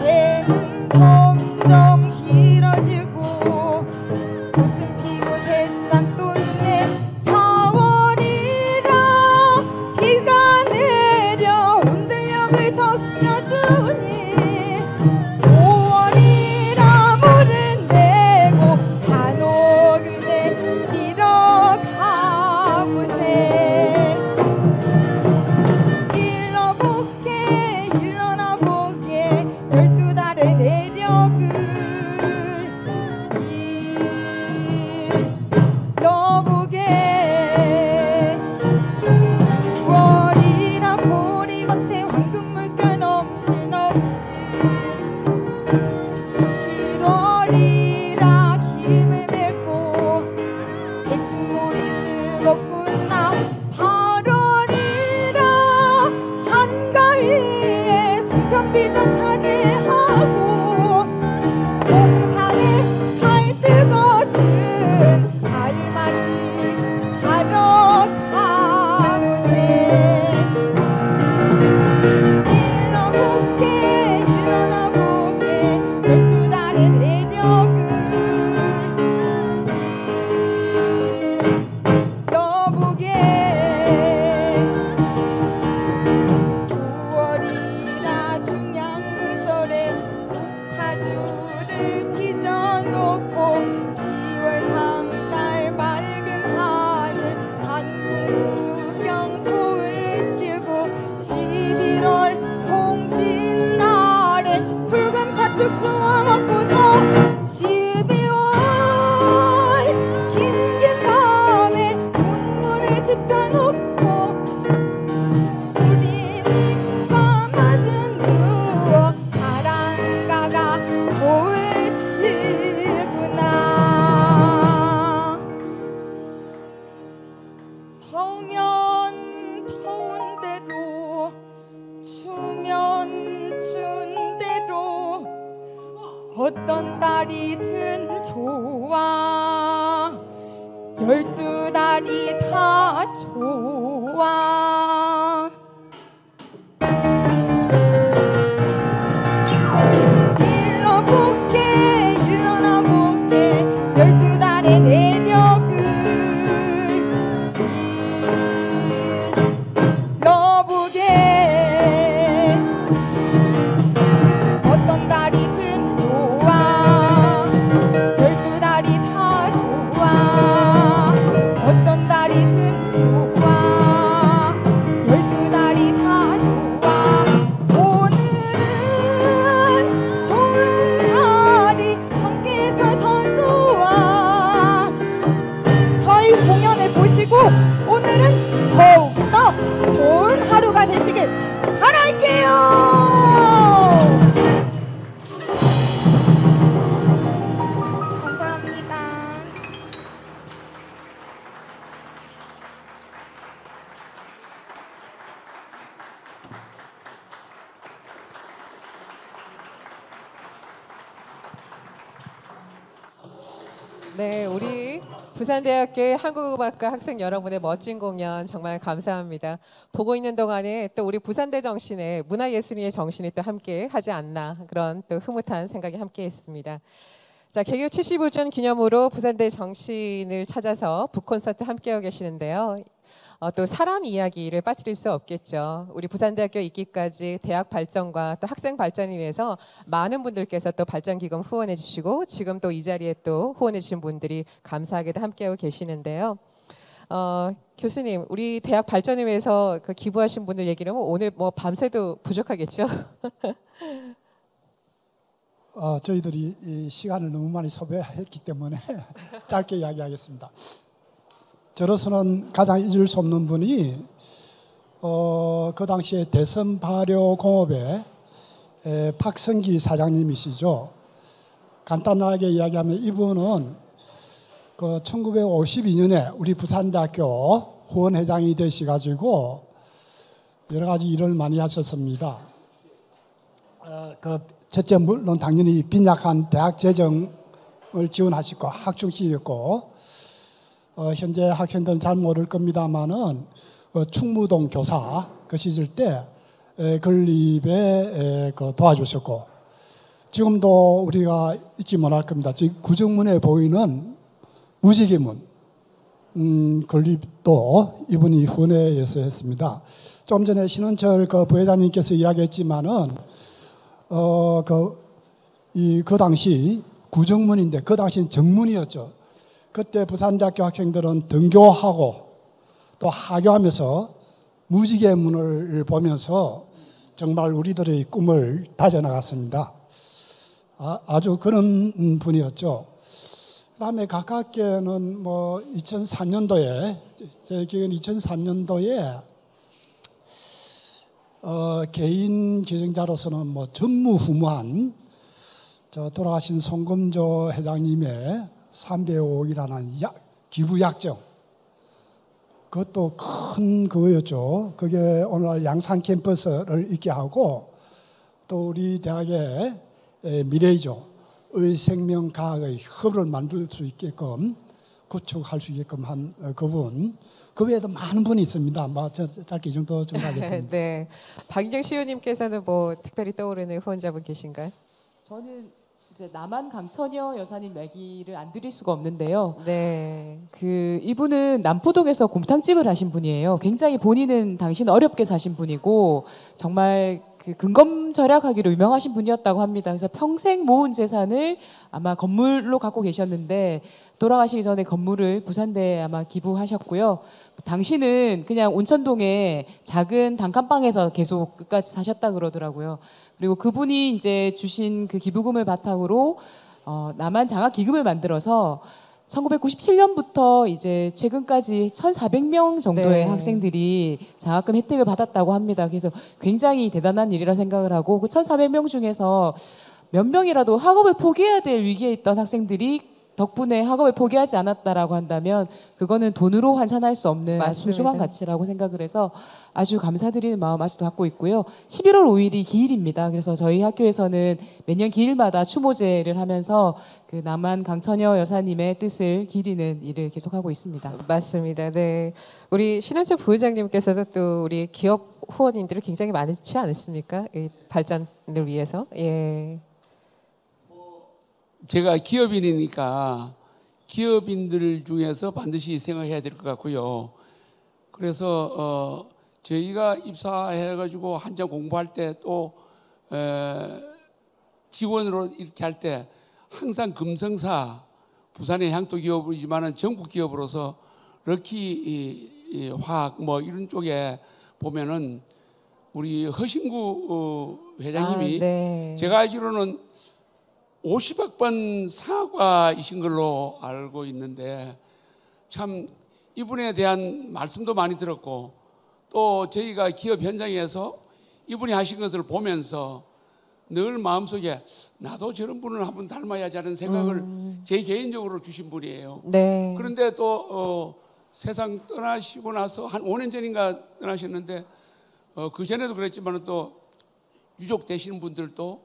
해는 점점 길어지고 꽃은 피고 새싹 돋네. 4월이라 비가 내려 온들녘을 적셔주니 5월이라 물을 내고 간혹 그대 잃어가고 어떤 달이든 좋아 12달이 다 좋아 일어나 볼게 12달의 내력을 일러보게 어떤 달이든 좋아 12달이 다 좋아 어떤 달이든 좋아 12달이 다 좋아 오늘은 좋은 달이 함께해서 더 좋아 저희 공연을 보시고 오늘은 더욱더 좋은 하루가 되시길 바랄게요. 감사합니다. 네, 우리 부산대학교의 한국음악과 학생 여러분의 멋진 공연 정말 감사합니다. 보고 있는 동안에 또 우리 부산대 정신에 문화예술인의 정신이 또 함께 하지 않나 그런 또 흐뭇한 생각이 함께 했습니다. 자, 개교 75주년 기념으로 부산대 정신을 찾아서 북콘서트 함께하고 계시는데요. 또 사람 이야기를 빠뜨릴 수 없겠죠. 우리 부산대학교 있기까지 대학 발전과 또 학생 발전을 위해서 많은 분들께서 또 발전기금 후원해 주시고 지금 또 이 자리에 또 후원해 주신 분들이 감사하게도 함께하고 계시는데요. 교수님, 우리 대학 발전을 위해서 그 기부하신 분들 얘기를 하면 오늘 뭐 밤새도 부족하겠죠? 저희들이 이 시간을 너무 많이 소비했기 때문에 짧게 이야기하겠습니다. 저로서는 가장 잊을 수 없는 분이 그 당시에 대선 발효공업의 박성기 사장님이시죠. 간단하게 이야기하면 이분은 그 1952년에 우리 부산대학교 후원회장이 되셔가지고 여러 가지 일을 많이 하셨습니다. 그 첫째 물론 당연히 빈약한 대학 재정을 지원하시고 학중시였고 현재 학생들은 잘 모를 겁니다만은 충무동 교사 그 시절 때 건립에 도와주셨고 지금도 우리가 잊지 못할 겁니다. 지금 구정문에 보이는 무지개문 건립도 이분이 후원회에서 했습니다. 좀 전에 신원철 그 부회장님께서 이야기했지만은 그 당시 구정문인데 그 당시는 정문이었죠. 그때 부산대학교 학생들은 등교하고 또 하교하면서 무지개문을 보면서 정말 우리들의 꿈을 다져나갔습니다. 아주 그런 분이었죠. 그다음에 가깝게는 뭐 2003년도에 제 기억에는 2003년도에 개인 기증자로서는 뭐 전무후무한 돌아가신 송금조 회장님의 305억이라는 기부 약정 그것도 큰 그거였죠. 그게 오늘날 양산 캠퍼스를 있게 하고 또 우리 대학의 미래이죠. 의생명과학의 흡을 만들 수 있게끔 구축할 수 있게끔 한 그분 그 외에도 많은 분이 있습니다. 짧게 이 정도 하겠습니다. 네, 박인경 시의원님께서는 뭐 특별히 떠오르는 후원자분 계신가요? 저는 이제 남한 강천여 여사님 얘기를 안 드릴 수가 없는데요. 네. 이분은 남포동에서 곰탕집을 하신 분이에요. 굉장히 본인은 당신 어렵게 사신 분이고 정말 근검절약하기로 유명하신 분이었다고 합니다. 그래서 평생 모은 재산을 아마 건물로 갖고 계셨는데 돌아가시기 전에 건물을 부산대에 아마 기부하셨고요. 당신은 그냥 온천동에 작은 단칸방에서 계속 끝까지 사셨다 그러더라고요. 그리고 그분이 이제 주신 그 기부금을 바탕으로 남한 장학 기금을 만들어서 1997년부터 이제 최근까지 1,400명 정도의 네. 학생들이 장학금 혜택을 받았다고 합니다. 그래서 굉장히 대단한 일이라 생각을 하고 그 1,400명 중에서 몇 명이라도 학업을 포기해야 될 위기에 있던 학생들이 덕분에 학업을 포기하지 않았다라고 한다면 그거는 돈으로 환산할 수 없는 아주 맞습니다. 소중한 가치라고 생각을 해서 아주 감사드리는 마음 아직도 갖고 있고요. 11월 5일이 기일입니다. 그래서 저희 학교에서는 매년 기일마다 추모제를 하면서 그 남한 강천여 여사님의 뜻을 기리는 일을 계속하고 있습니다. 맞습니다. 네, 우리 신현철 부회장님께서도 또 우리 기업 후원인들을 굉장히 많지 않으십니까? 이 발전을 위해서. 예. 제가 기업인이니까 기업인들 중에서 반드시 생각해야 될 것 같고요. 그래서 저희가 입사해가지고 한참 공부할 때 또 지원으로 이렇게 할 때 항상 금성사 부산의 향토 기업이지만은 전국 기업으로서 럭키 화학 뭐 이런 쪽에 보면은 우리 허신구 회장님이 네. 제가 알기로는 50학번 사과이신 걸로 알고 있는데 참 이분에 대한 말씀도 많이 들었고 또 저희가 기업 현장에서 이분이 하신 것을 보면서 늘 마음속에 나도 저런 분을 한번 닮아야지 하는 생각을 제 개인적으로 주신 분이에요. 네. 그런데 또 세상 떠나시고 나서 한 5년 전인가 떠나셨는데 그 전에도 그랬지만 또 유족 되시는 분들도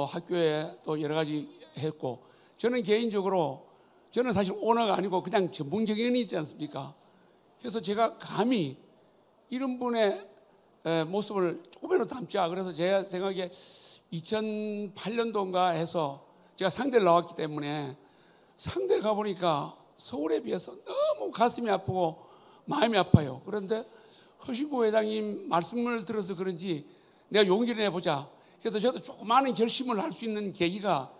학교에 또 여러 가지 했고 저는 개인적으로 저는 사실 오너가 아니고 그냥 전문 경영이 있지 않습니까? 그래서 제가 감히 이런 분의 모습을 조금이라도 담자. 그래서 제가 생각에 2008년도인가 해서 제가 상대를 나왔기 때문에 상대 가보니까 서울에 비해서 너무 가슴이 아프고 마음이 아파요. 그런데 허신구 회장님 말씀을 들어서 그런지 내가 용기를 내보자. 그래서 저도 조그마한 결심을 할 수 있는 계기가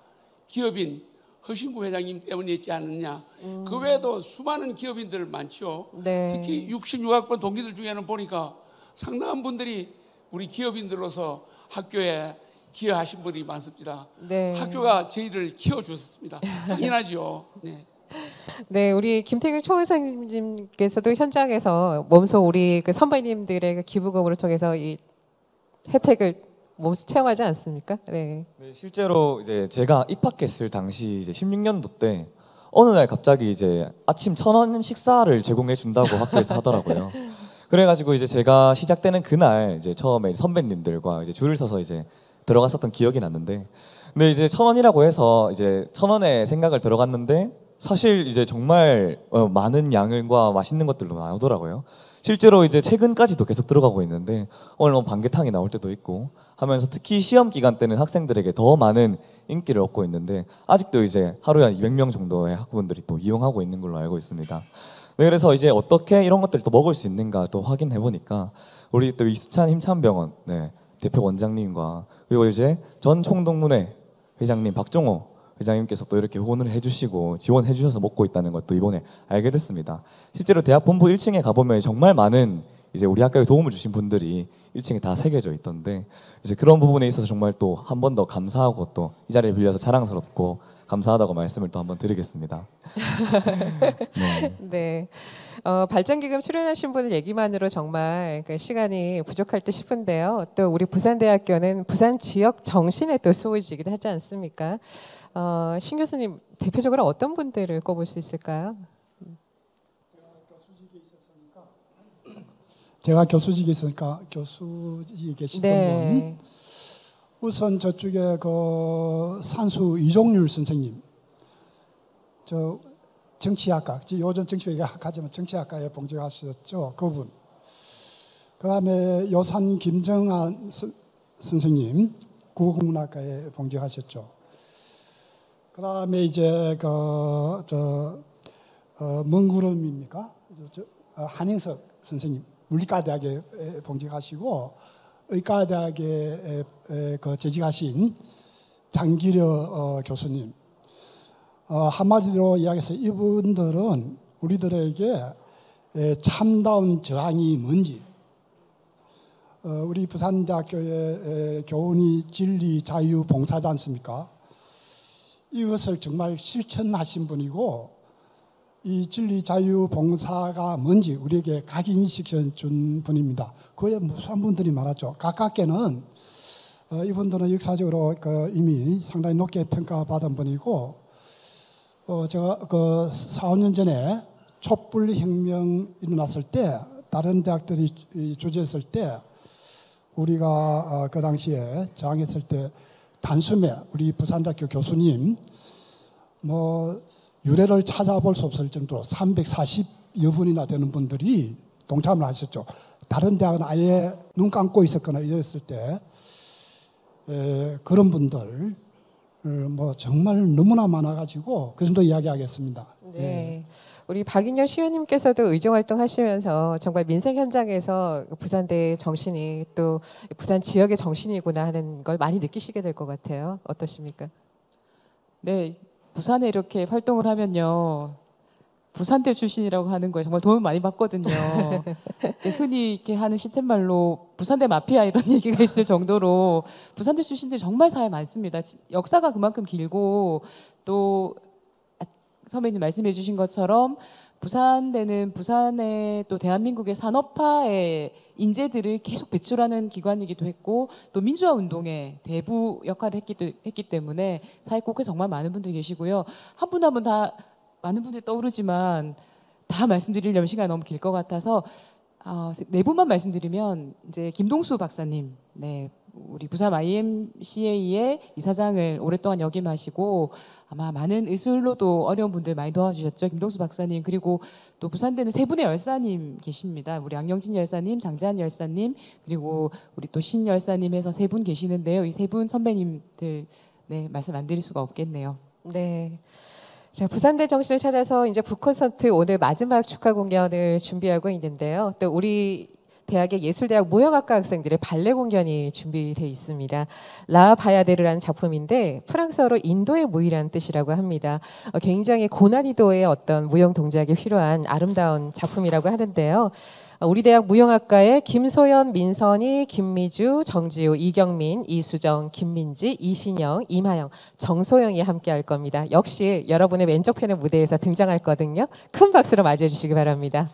기업인 허신구 회장님 때문이었지 않느냐. 그 외에도 수많은 기업인들 많죠. 네. 특히 66학번 동기들 중에는 보니까 상당한 분들이 우리 기업인들로서 학교에 기여하신 분이 많습니다. 네. 학교가 저희를 키워주셨습니다. 당연하죠. 네. 네, 우리 김태균 총회장님께서도 현장에서 몸소 우리 그 선배님들의 그 기부금을 통해서 이 혜택을 몸소 체험하지 않습니까? 네. 네, 실제로 이제 제가 입학했을 당시 이제 16년도 때 어느 날 갑자기 이제 아침 1,000원 식사를 제공해 준다고 학교에서 하더라고요. 그래가지고 이제 제가 시작되는 그날 이제 처음에 선배님들과 이제 줄을 서서 이제 들어갔었던 기억이 났는데, 근데 이제 1,000원이라고 해서 이제 1,000원에 생각을 들어갔는데 사실 이제 정말 많은 양과 맛있는 것들도 나오더라고요. 실제로 이제 최근까지도 계속 들어가고 있는데 오늘 뭐 반개탕이 나올 때도 있고 하면서 특히 시험 기간 때는 학생들에게 더 많은 인기를 얻고 있는데 아직도 이제 하루에 한 200명 정도의 학부모들이 또 이용하고 있는 걸로 알고 있습니다. 네, 그래서 이제 어떻게 이런 것들을 또 먹을 수 있는가 또 확인해 보니까 우리 또 이수찬 힘찬병원 대표 원장님과 그리고 이제 전 총동문회 회장님 박종호 회장님께서 또 이렇게 후원을 해주시고 지원해 주셔서 먹고 있다는 것도 이번에 알게 됐습니다. 실제로 대학 본부 1층에 가보면 정말 많은 이제 우리 학교에 도움을 주신 분들이 1층에 다 새겨져 있던데 이제 그런 부분에 있어서 정말 또 한 번 더 감사하고 또 이 자리를 빌려서 자랑스럽고 감사하다고 말씀을 또 한번 드리겠습니다. 네. 네. 발전기금 출연하신 분들 얘기만으로 정말 그 시간이 부족할 듯 싶은데요. 또 우리 부산대학교는 부산 지역 정신의 또 소유지이기도 하지 않습니까? 신 교수님 대표적으로 어떤 분들을 꼽을 수 있을까요? 제가 교수직에 있으니까 교수직에 계시던 네. 분 우선 저쪽에 그 산수 이종률 선생님 저 정치학과 요즘 정치학과지만 정치학과에 봉직하셨죠. 그분 그다음에 요산 김정한 선생님 국어국문학과에 봉직하셨죠. 그다음에 이제 먼구름입니까? 한영석 선생님 물리과대학에 봉직하시고 의과대학에 재직하신 장기려 교수님. 한마디로 이야기해서 이분들은 우리들에게 참다운 저항이 뭔지 우리 부산대학교의 교훈이 진리 자유 봉사지 않습니까? 이것을 정말 실천하신 분이고 이 진리 자유 봉사가 뭔지 우리에게 각인시켜 준 분입니다. 그에 무수한 분들이 많았죠. 가깝게는 이분들은 역사적으로 이미 상당히 높게 평가받은 분이고 제가 그 4, 5년 전에 촛불 혁명 일어났을 때 다른 대학들이 주재했을 때 우리가 그 당시에 저항했을 때 단숨에 우리 부산대학교 교수님 뭐 유래를 찾아볼 수 없을 정도로 340여 분이나 되는 분들이 동참을 하셨죠. 다른 대학은 아예 눈 감고 있었거나 이랬을 때 그런 분들 뭐 정말 너무나 많아가지고 그 정도 이야기하겠습니다. 네. 우리 박인열 시의원님께서도 의정활동 하시면서 정말 민생 현장에서 부산대의 정신이 또 부산 지역의 정신이구나 하는 걸 많이 느끼시게 될 것 같아요. 어떠십니까? 네, 부산에 이렇게 활동을 하면요. 부산대 출신이라고 하는 거에 정말 도움을 많이 받거든요. 흔히 이렇게 하는 시쳇말로 부산대 마피아 이런 얘기가 있을 정도로 부산대 출신들이 정말 사회 많습니다. 역사가 그만큼 길고 또 선배님 말씀해 주신 것처럼 부산대는 부산의 또 대한민국의 산업화의 인재들을 계속 배출하는 기관이기도 했고 또 민주화 운동의 대부 역할을 했기 때문에 사회 곳곳에 정말 많은 분들이 계시고요. 한 분 한 분 다 많은 분들이 떠오르지만 다 말씀드리려면 시간이 너무 길 것 같아서 네 분만 말씀드리면 이제 김동수 박사님, 네, 우리 부산 YMCA의 이사장을 오랫동안 역임하시고 아마 많은 의술로도 어려운 분들 많이 도와주셨죠. 김동수 박사님, 그리고 또 부산대는 세 분의 열사님 계십니다. 우리 양영진 열사님, 장재한 열사님, 그리고 우리 또 신 열사님 해서 세 분 계시는데요. 이 세 분 선배님들 네, 말씀 안 드릴 수가 없겠네요. 네. 자, 부산대 정신을 찾아서 이제 북콘서트 오늘 마지막 축하 공연을 준비하고 있는데요. 또 우리 대학의 예술대학 무용학과 학생들의 발레 공연이 준비되어 있습니다. 라 바야데르라는 작품인데 프랑스어로 인도의 무이라는 뜻이라고 합니다. 굉장히 고난이도의 어떤 무용 동작이 필요한 아름다운 작품이라고 하는데요. 우리 대학 무용학과의 김소연, 민선희, 김미주, 정지우, 이경민, 이수정, 김민지, 이신영, 임하영, 정소영이 함께 할 겁니다. 역시 여러분의 왼쪽 편의 무대에서 등장할 거든요. 큰 박수로 맞이해 주시기 바랍니다.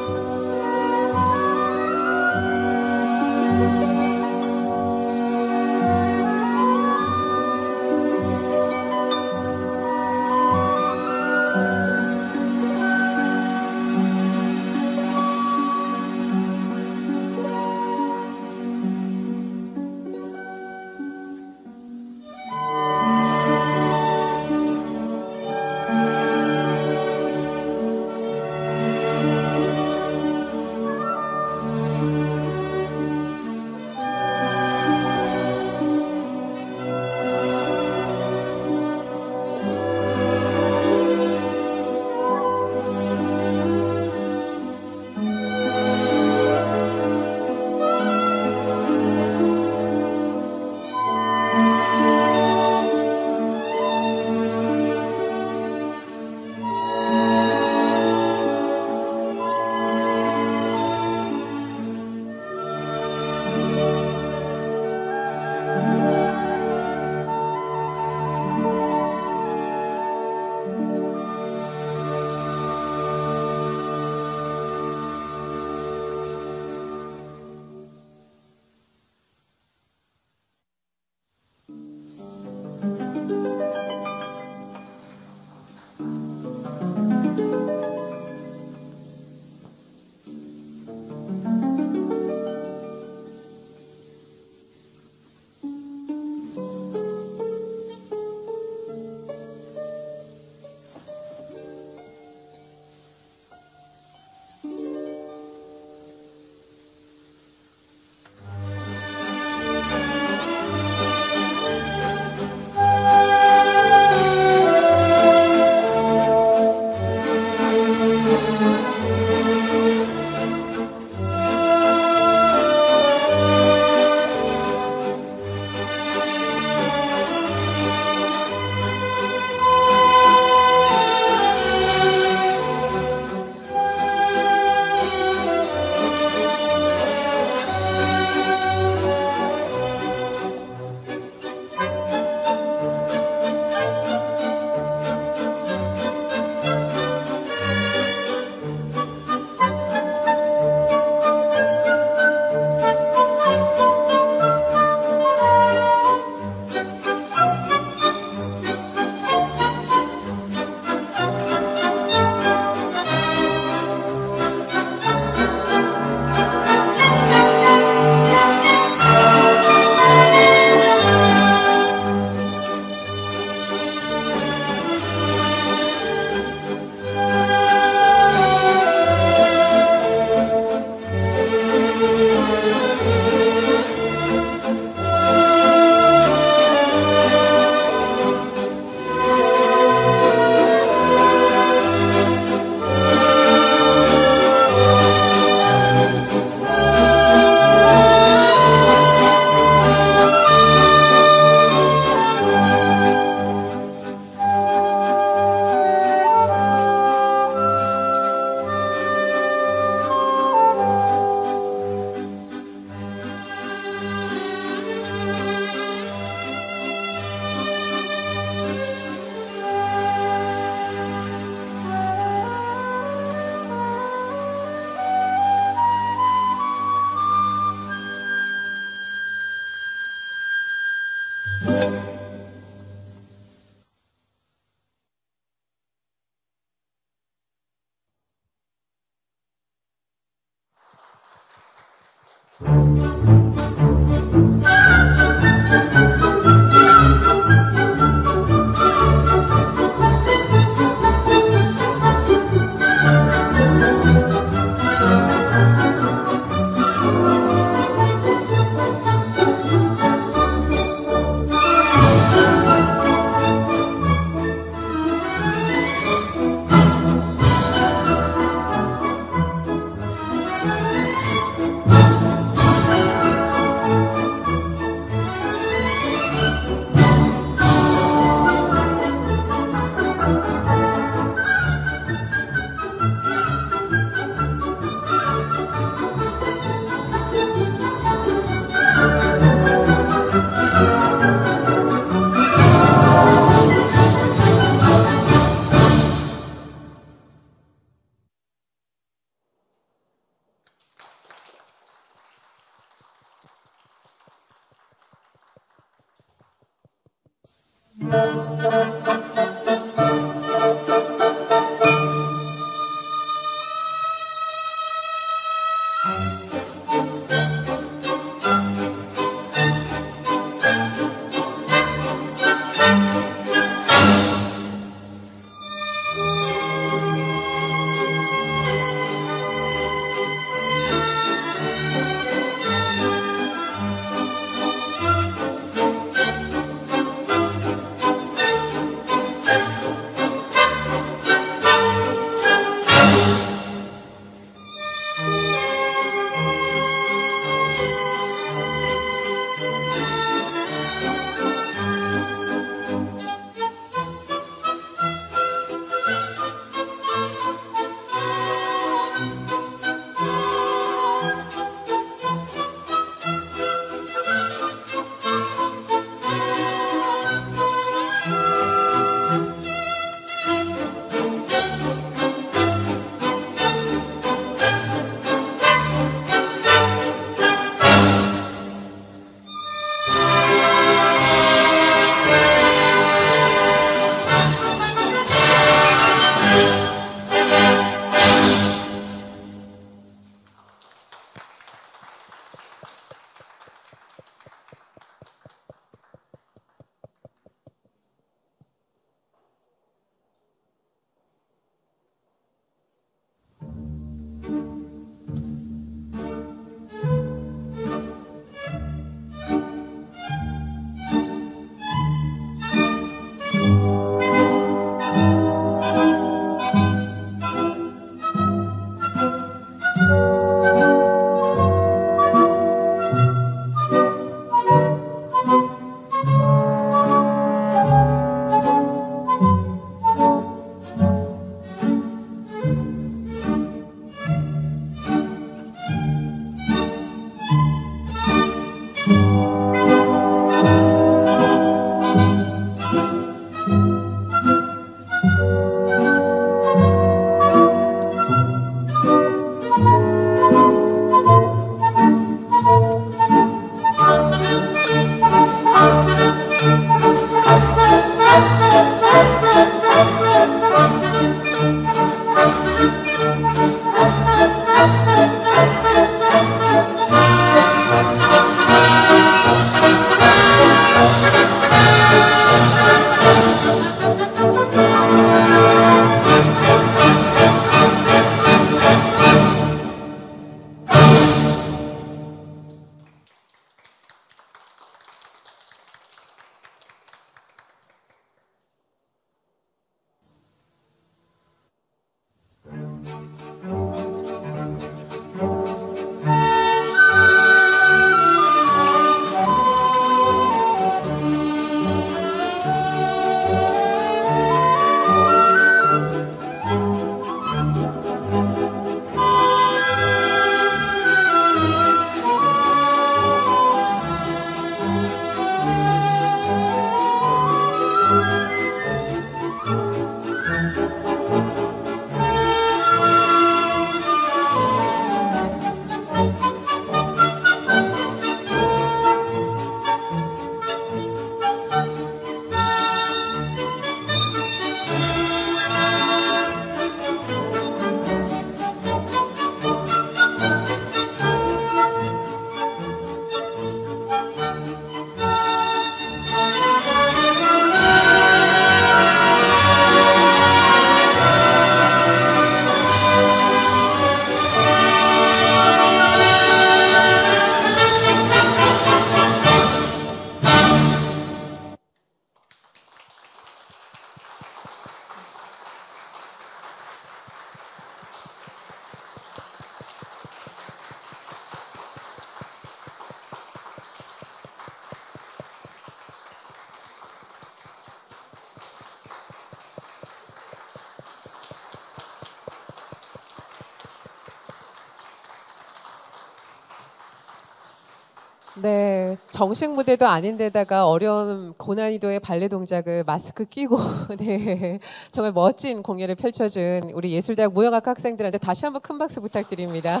네, 정식 무대도 아닌데다가 어려운 고난이도의 발레 동작을 마스크 끼고 네, 정말 멋진 공연을 펼쳐준 우리 예술대학 무용학과 학생들한테 다시 한번 큰 박수 부탁드립니다.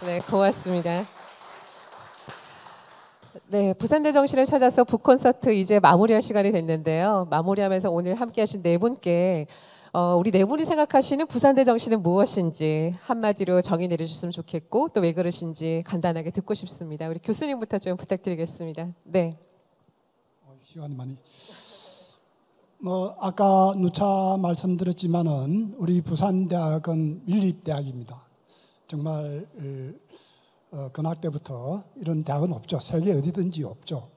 네, 고맙습니다. 네, 부산대 정신을 찾아서 북콘서트 이제 마무리할 시간이 됐는데요. 마무리하면서 오늘 함께하신 네 분께 우리 네 분이 생각하시는 부산대 정신은 무엇인지 한마디로 정의 내려주셨으면 좋겠고 또 왜 그러신지 간단하게 듣고 싶습니다. 우리 교수님부터 좀 부탁드리겠습니다. 네. 시간이 많이. 아까 누차 말씀드렸지만은 우리 부산대학은 밀립대학입니다. 정말 근학 때부터 이런 대학은 없죠. 세계 어디든지 없죠.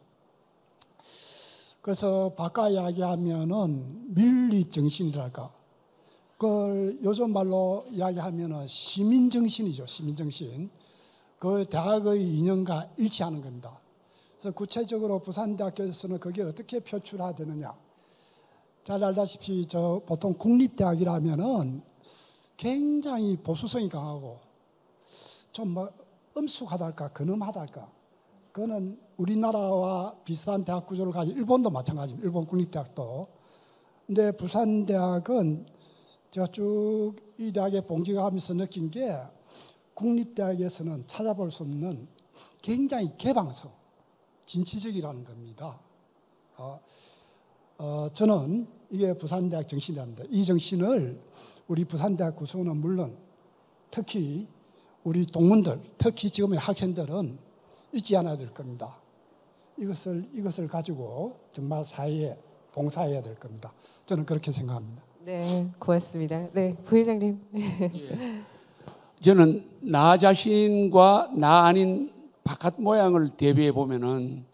그래서 바꿔 이야기하면은 밀립 정신이랄까. 그걸 요즘 말로 이야기하면은 시민 정신이죠. 시민 정신. 그 대학의 이념과 일치하는 겁니다. 그래서 구체적으로 부산대학교에서는 그게 어떻게 표출화되느냐. 잘 알다시피 보통 국립대학이라면은 굉장히 보수성이 강하고 좀 엄숙하달까, 근엄하달까. 그거는 우리나라와 비슷한 대학 구조를 가진 일본도 마찬가지입니다. 일본 국립대학도. 근데 부산대학은 제가 쭉 이 대학에 봉직하면서 느낀 게 국립대학에서는 찾아볼 수 없는 굉장히 개방성, 진취적이라는 겁니다. 저는 이게 부산대학 정신이랍니다. 이 정신을 우리 부산대학 구성원은 물론 특히 우리 동문들, 특히 지금의 학생들은 잊지 않아야 될 겁니다. 이것을 가지고 정말 사회에 봉사해야 될 겁니다. 저는 그렇게 생각합니다. 네, 고맙습니다. 네, 부회장님. 예. 저는 나 자신과 나 아닌 바깥 모양을 대비해 보면은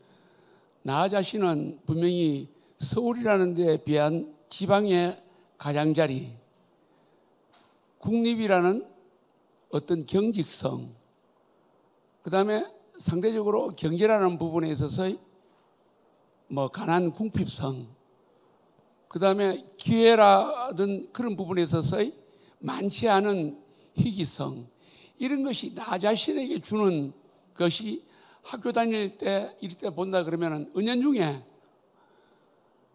나 자신은 분명히 서울이라는 데에 비한 지방의 가장자리, 국립이라는 어떤 경직성, 그 다음에 상대적으로 경제라는 부분에 있어서의 강한 궁핍성, 그 다음에 기회라든 그런 부분에 있어서의 많지 않은 희귀성, 이런 것이 나 자신에게 주는 것이 학교 다닐 때, 이럴 때 본다 그러면 은연중에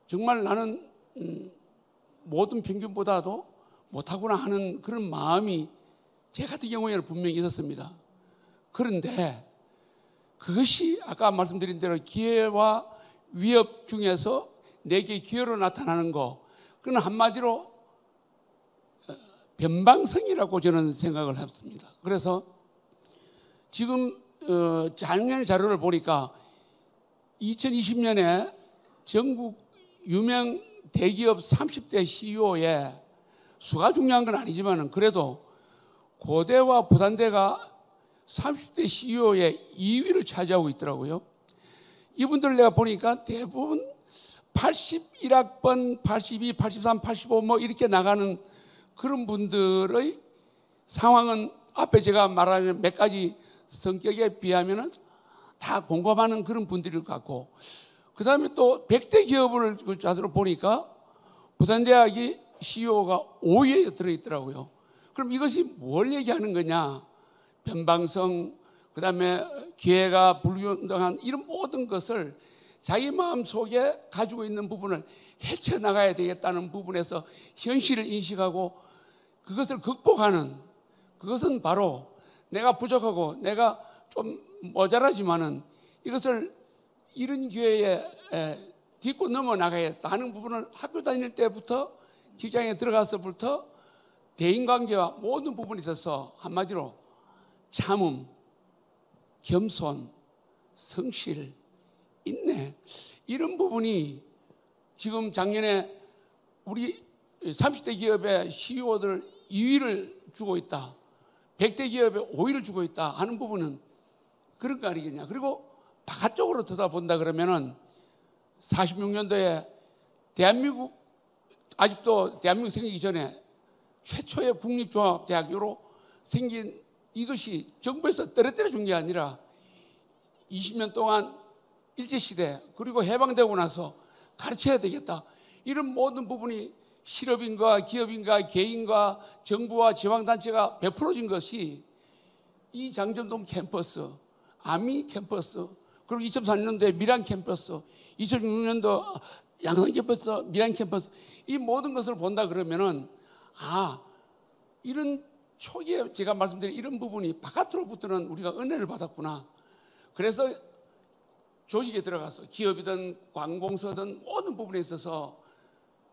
정말 나는 모든 평균보다도 못하구나 하는 그런 마음이 제 같은 경우에는 분명히 있었습니다. 그런데 그것이 아까 말씀드린 대로 기회와 위협 중에서 내게 기회로 나타나는 거, 그건 한마디로 변방성이라고 저는 생각을 했습니다. 그래서 지금 작년 자료를 보니까 2020년에 전국 유명 대기업 30대 CEO의 수가 중요한 건 아니지만 그래도 고대와 부산대가 30대 CEO의 2위를 차지하고 있더라고요. 이분들 내가 보니까 대부분 81학번, 82, 83, 85 이렇게 나가는 그런 분들의 상황은 앞에 제가 말한 몇 가지 성격에 비하면 다 공감하는 그런 분들일 것 같고, 그 다음에 또 100대 기업을 자료로 보니까 부산대학이 CEO가 5위에 들어있더라고요. 그럼 이것이 뭘 얘기하는 거냐? 변방성, 그 다음에 기회가 불균등한 이런 모든 것을 자기 마음 속에 가지고 있는 부분을 헤쳐나가야 되겠다는 부분에서 현실을 인식하고 그것을 극복하는, 그것은 바로 내가 부족하고 내가 좀 모자라지만은 이것을 이런 기회에 딛고 넘어나가야겠다 하는 부분을 학교 다닐 때부터 직장에 들어가서부터 대인관계와 모든 부분에 있어서 한마디로 참음, 겸손, 성실, 인내, 이런 부분이 지금 작년에 우리 30대 기업의 CEO들 2위를 주고 있다, 100대 기업에 5위를 주고 있다 하는 부분은 그런 거 아니겠냐. 그리고 바깥쪽으로 들여다본다 그러면은 46년도에 대한민국, 아직도 대한민국 생기기 전에 최초의 국립종합대학교로 생긴 이것이 정부에서 떨어뜨려 준 게 아니라 20년 동안 일제시대 그리고 해방되고 나서 가르쳐야 되겠다, 이런 모든 부분이 실업인과 기업인과 개인과 정부와 지방단체가 베풀어진 것이 이 장전동 캠퍼스, 아미 캠퍼스, 그리고 2004년도에 미란 캠퍼스, 2006년도 양산 캠퍼스, 미란 캠퍼스, 이 모든 것을 본다 그러면은 이런 초기에 제가 말씀드린 이런 부분이 바깥으로부터는 우리가 은혜를 받았구나. 그래서 조직에 들어가서 기업이든 관공서든 모든 부분에 있어서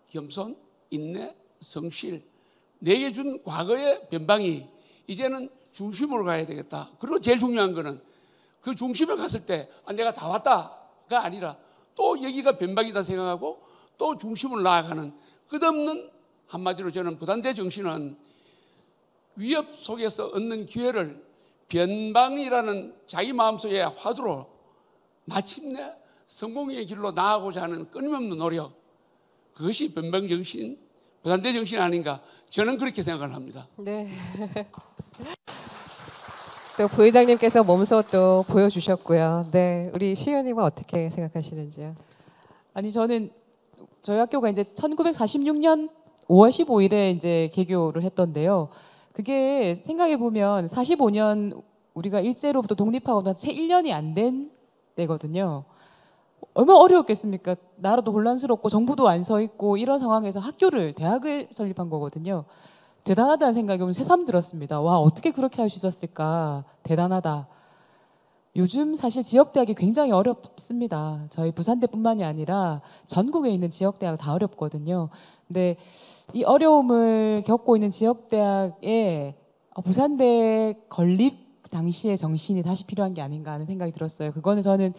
겸손, 인내, 성실, 내게 준 과거의 변방이 이제는 중심으로 가야 되겠다. 그리고 제일 중요한 거는 그 중심에 갔을 때 내가 다 왔다가 아니라 또 여기가 변방이다 생각하고 또 중심으로 나아가는 끝없는, 한마디로 저는 부산대 정신은 위협 속에서 얻는 기회를 변방이라는 자기 마음속의 화두로 마침내 성공의 길로 나아가고자 하는 끊임없는 노력, 그것이 변방 정신, 부산대 정신 아닌가, 저는 그렇게 생각을 합니다. 네. 또 부회장님께서 몸소 또 보여주셨고요. 네, 우리 시의원님은 어떻게 생각하시는지요? 아니, 저는 저희 학교가 이제 1946년 5월 15일에 이제 개교를 했던데요. 그게 생각해 보면 45년 우리가 일제로부터 독립하고 채 1년이 안 된 때거든요. 얼마나 어려웠겠습니까? 나라도 혼란스럽고 정부도 안 서 있고 이런 상황에서 대학을 설립한 거거든요. 대단하다는 생각이 오늘 새삼 들었습니다. 와, 어떻게 그렇게 할 수 있었을까? 대단하다. 요즘 사실 지역대학이 굉장히 어렵습니다. 저희 부산대뿐만이 아니라 전국에 있는 지역대학 다 어렵거든요. 근데 이 어려움을 겪고 있는 지역대학에 부산대 건립 당시의 정신이 다시 필요한 게 아닌가 하는 생각이 들었어요. 그거는 저는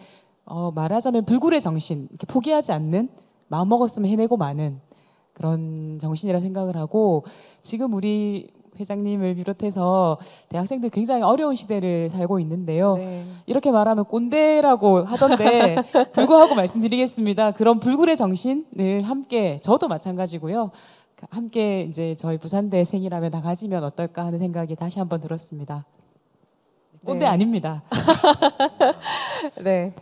말하자면 불굴의 정신, 이렇게 포기하지 않는, 마음 먹었으면 해내고 마는 그런 정신이라고 생각을 하고, 지금 우리 회장님을 비롯해서 대학생들 굉장히 어려운 시대를 살고 있는데요. 네. 이렇게 말하면 꼰대라고 하던데 불구하고 말씀드리겠습니다. 그런 불굴의 정신을 함께, 저도 마찬가지고요. 함께 이제 저희 부산대생이라면 다 가지면 어떨까 하는 생각이 다시 한번 들었습니다. 꼰대 네. 아닙니다. 네.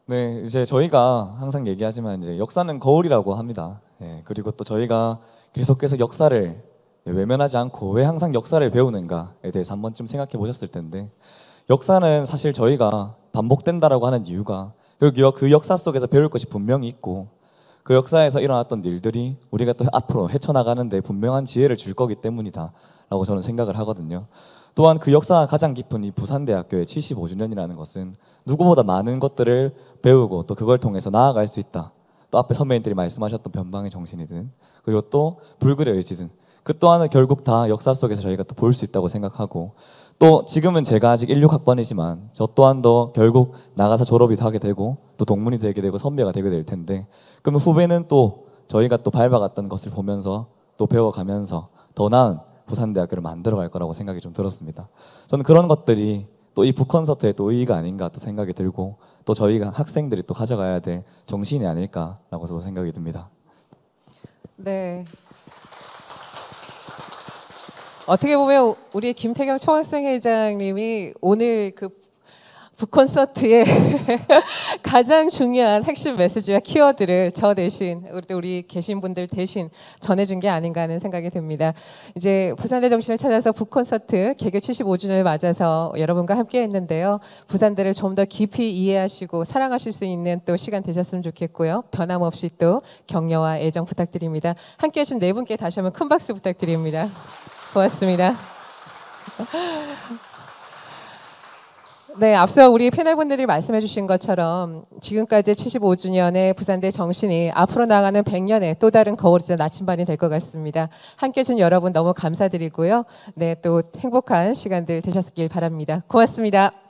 네, 이제 저희가 항상 얘기하지만 이제 역사는 거울이라고 합니다. 예, 그리고 또 저희가 계속해서 역사를 외면하지 않고 왜 항상 역사를 배우는가에 대해서 한 번쯤 생각해 보셨을 텐데, 역사는 사실 저희가 반복된다라고 하는 이유가 그리고 그 역사 속에서 배울 것이 분명히 있고, 그 역사에서 일어났던 일들이 우리가 또 앞으로 헤쳐나가는데 분명한 지혜를 줄 거기 때문이다라고 저는 생각을 하거든요. 또한 그 역사가 가장 깊은 이 부산대학교의 75주년이라는 것은 누구보다 많은 것들을 배우고 또 그걸 통해서 나아갈 수 있다. 또 앞에 선배님들이 말씀하셨던 변방의 정신이든 그리고 또 불굴의 의지든 그 또한은 결국 다 역사 속에서 저희가 또 볼 수 있다고 생각하고, 또 지금은 제가 아직 16학번이지만 저 또한도 결국 나가서 졸업이 하게 되고 또 동문이 되게 되고 선배가 되게 될 텐데, 그럼 후배는 또 저희가 또 밟아갔던 것을 보면서 또 배워가면서 더 나은 부산대학교를 만들어갈 거라고 생각이 좀 들었습니다. 저는 그런 것들이 또 이 북콘서트의 또 의의가 아닌가 또 생각이 들고, 또 저희가 학생들이 또 가져가야 될 정신이 아닐까라고 저도 생각이 듭니다. 네. 어떻게 보면 우리 김태경 총학생회장님이 오늘 그 북콘서트의 가장 중요한 핵심 메시지와 키워드를 저 대신 우리 계신 분들 대신 전해준 게 아닌가 하는 생각이 듭니다. 이제 부산대 정신을 찾아서 북콘서트 개교 75주년을 맞아서 여러분과 함께 했는데요. 부산대를 좀 더 깊이 이해하시고 사랑하실 수 있는 또 시간 되셨으면 좋겠고요. 변함없이 또 격려와 애정 부탁드립니다. 함께 해주신 네 분께 다시 한번 큰 박수 부탁드립니다. 고맙습니다. 네, 앞서 우리 패널분들이 말씀해 주신 것처럼 지금까지 75주년의 부산대 정신이 앞으로 나가는 100년의 또 다른 거울이자 나침반이 될 것 같습니다. 함께해 주신 여러분 너무 감사드리고요. 네, 또 행복한 시간들 되셨길 바랍니다. 고맙습니다.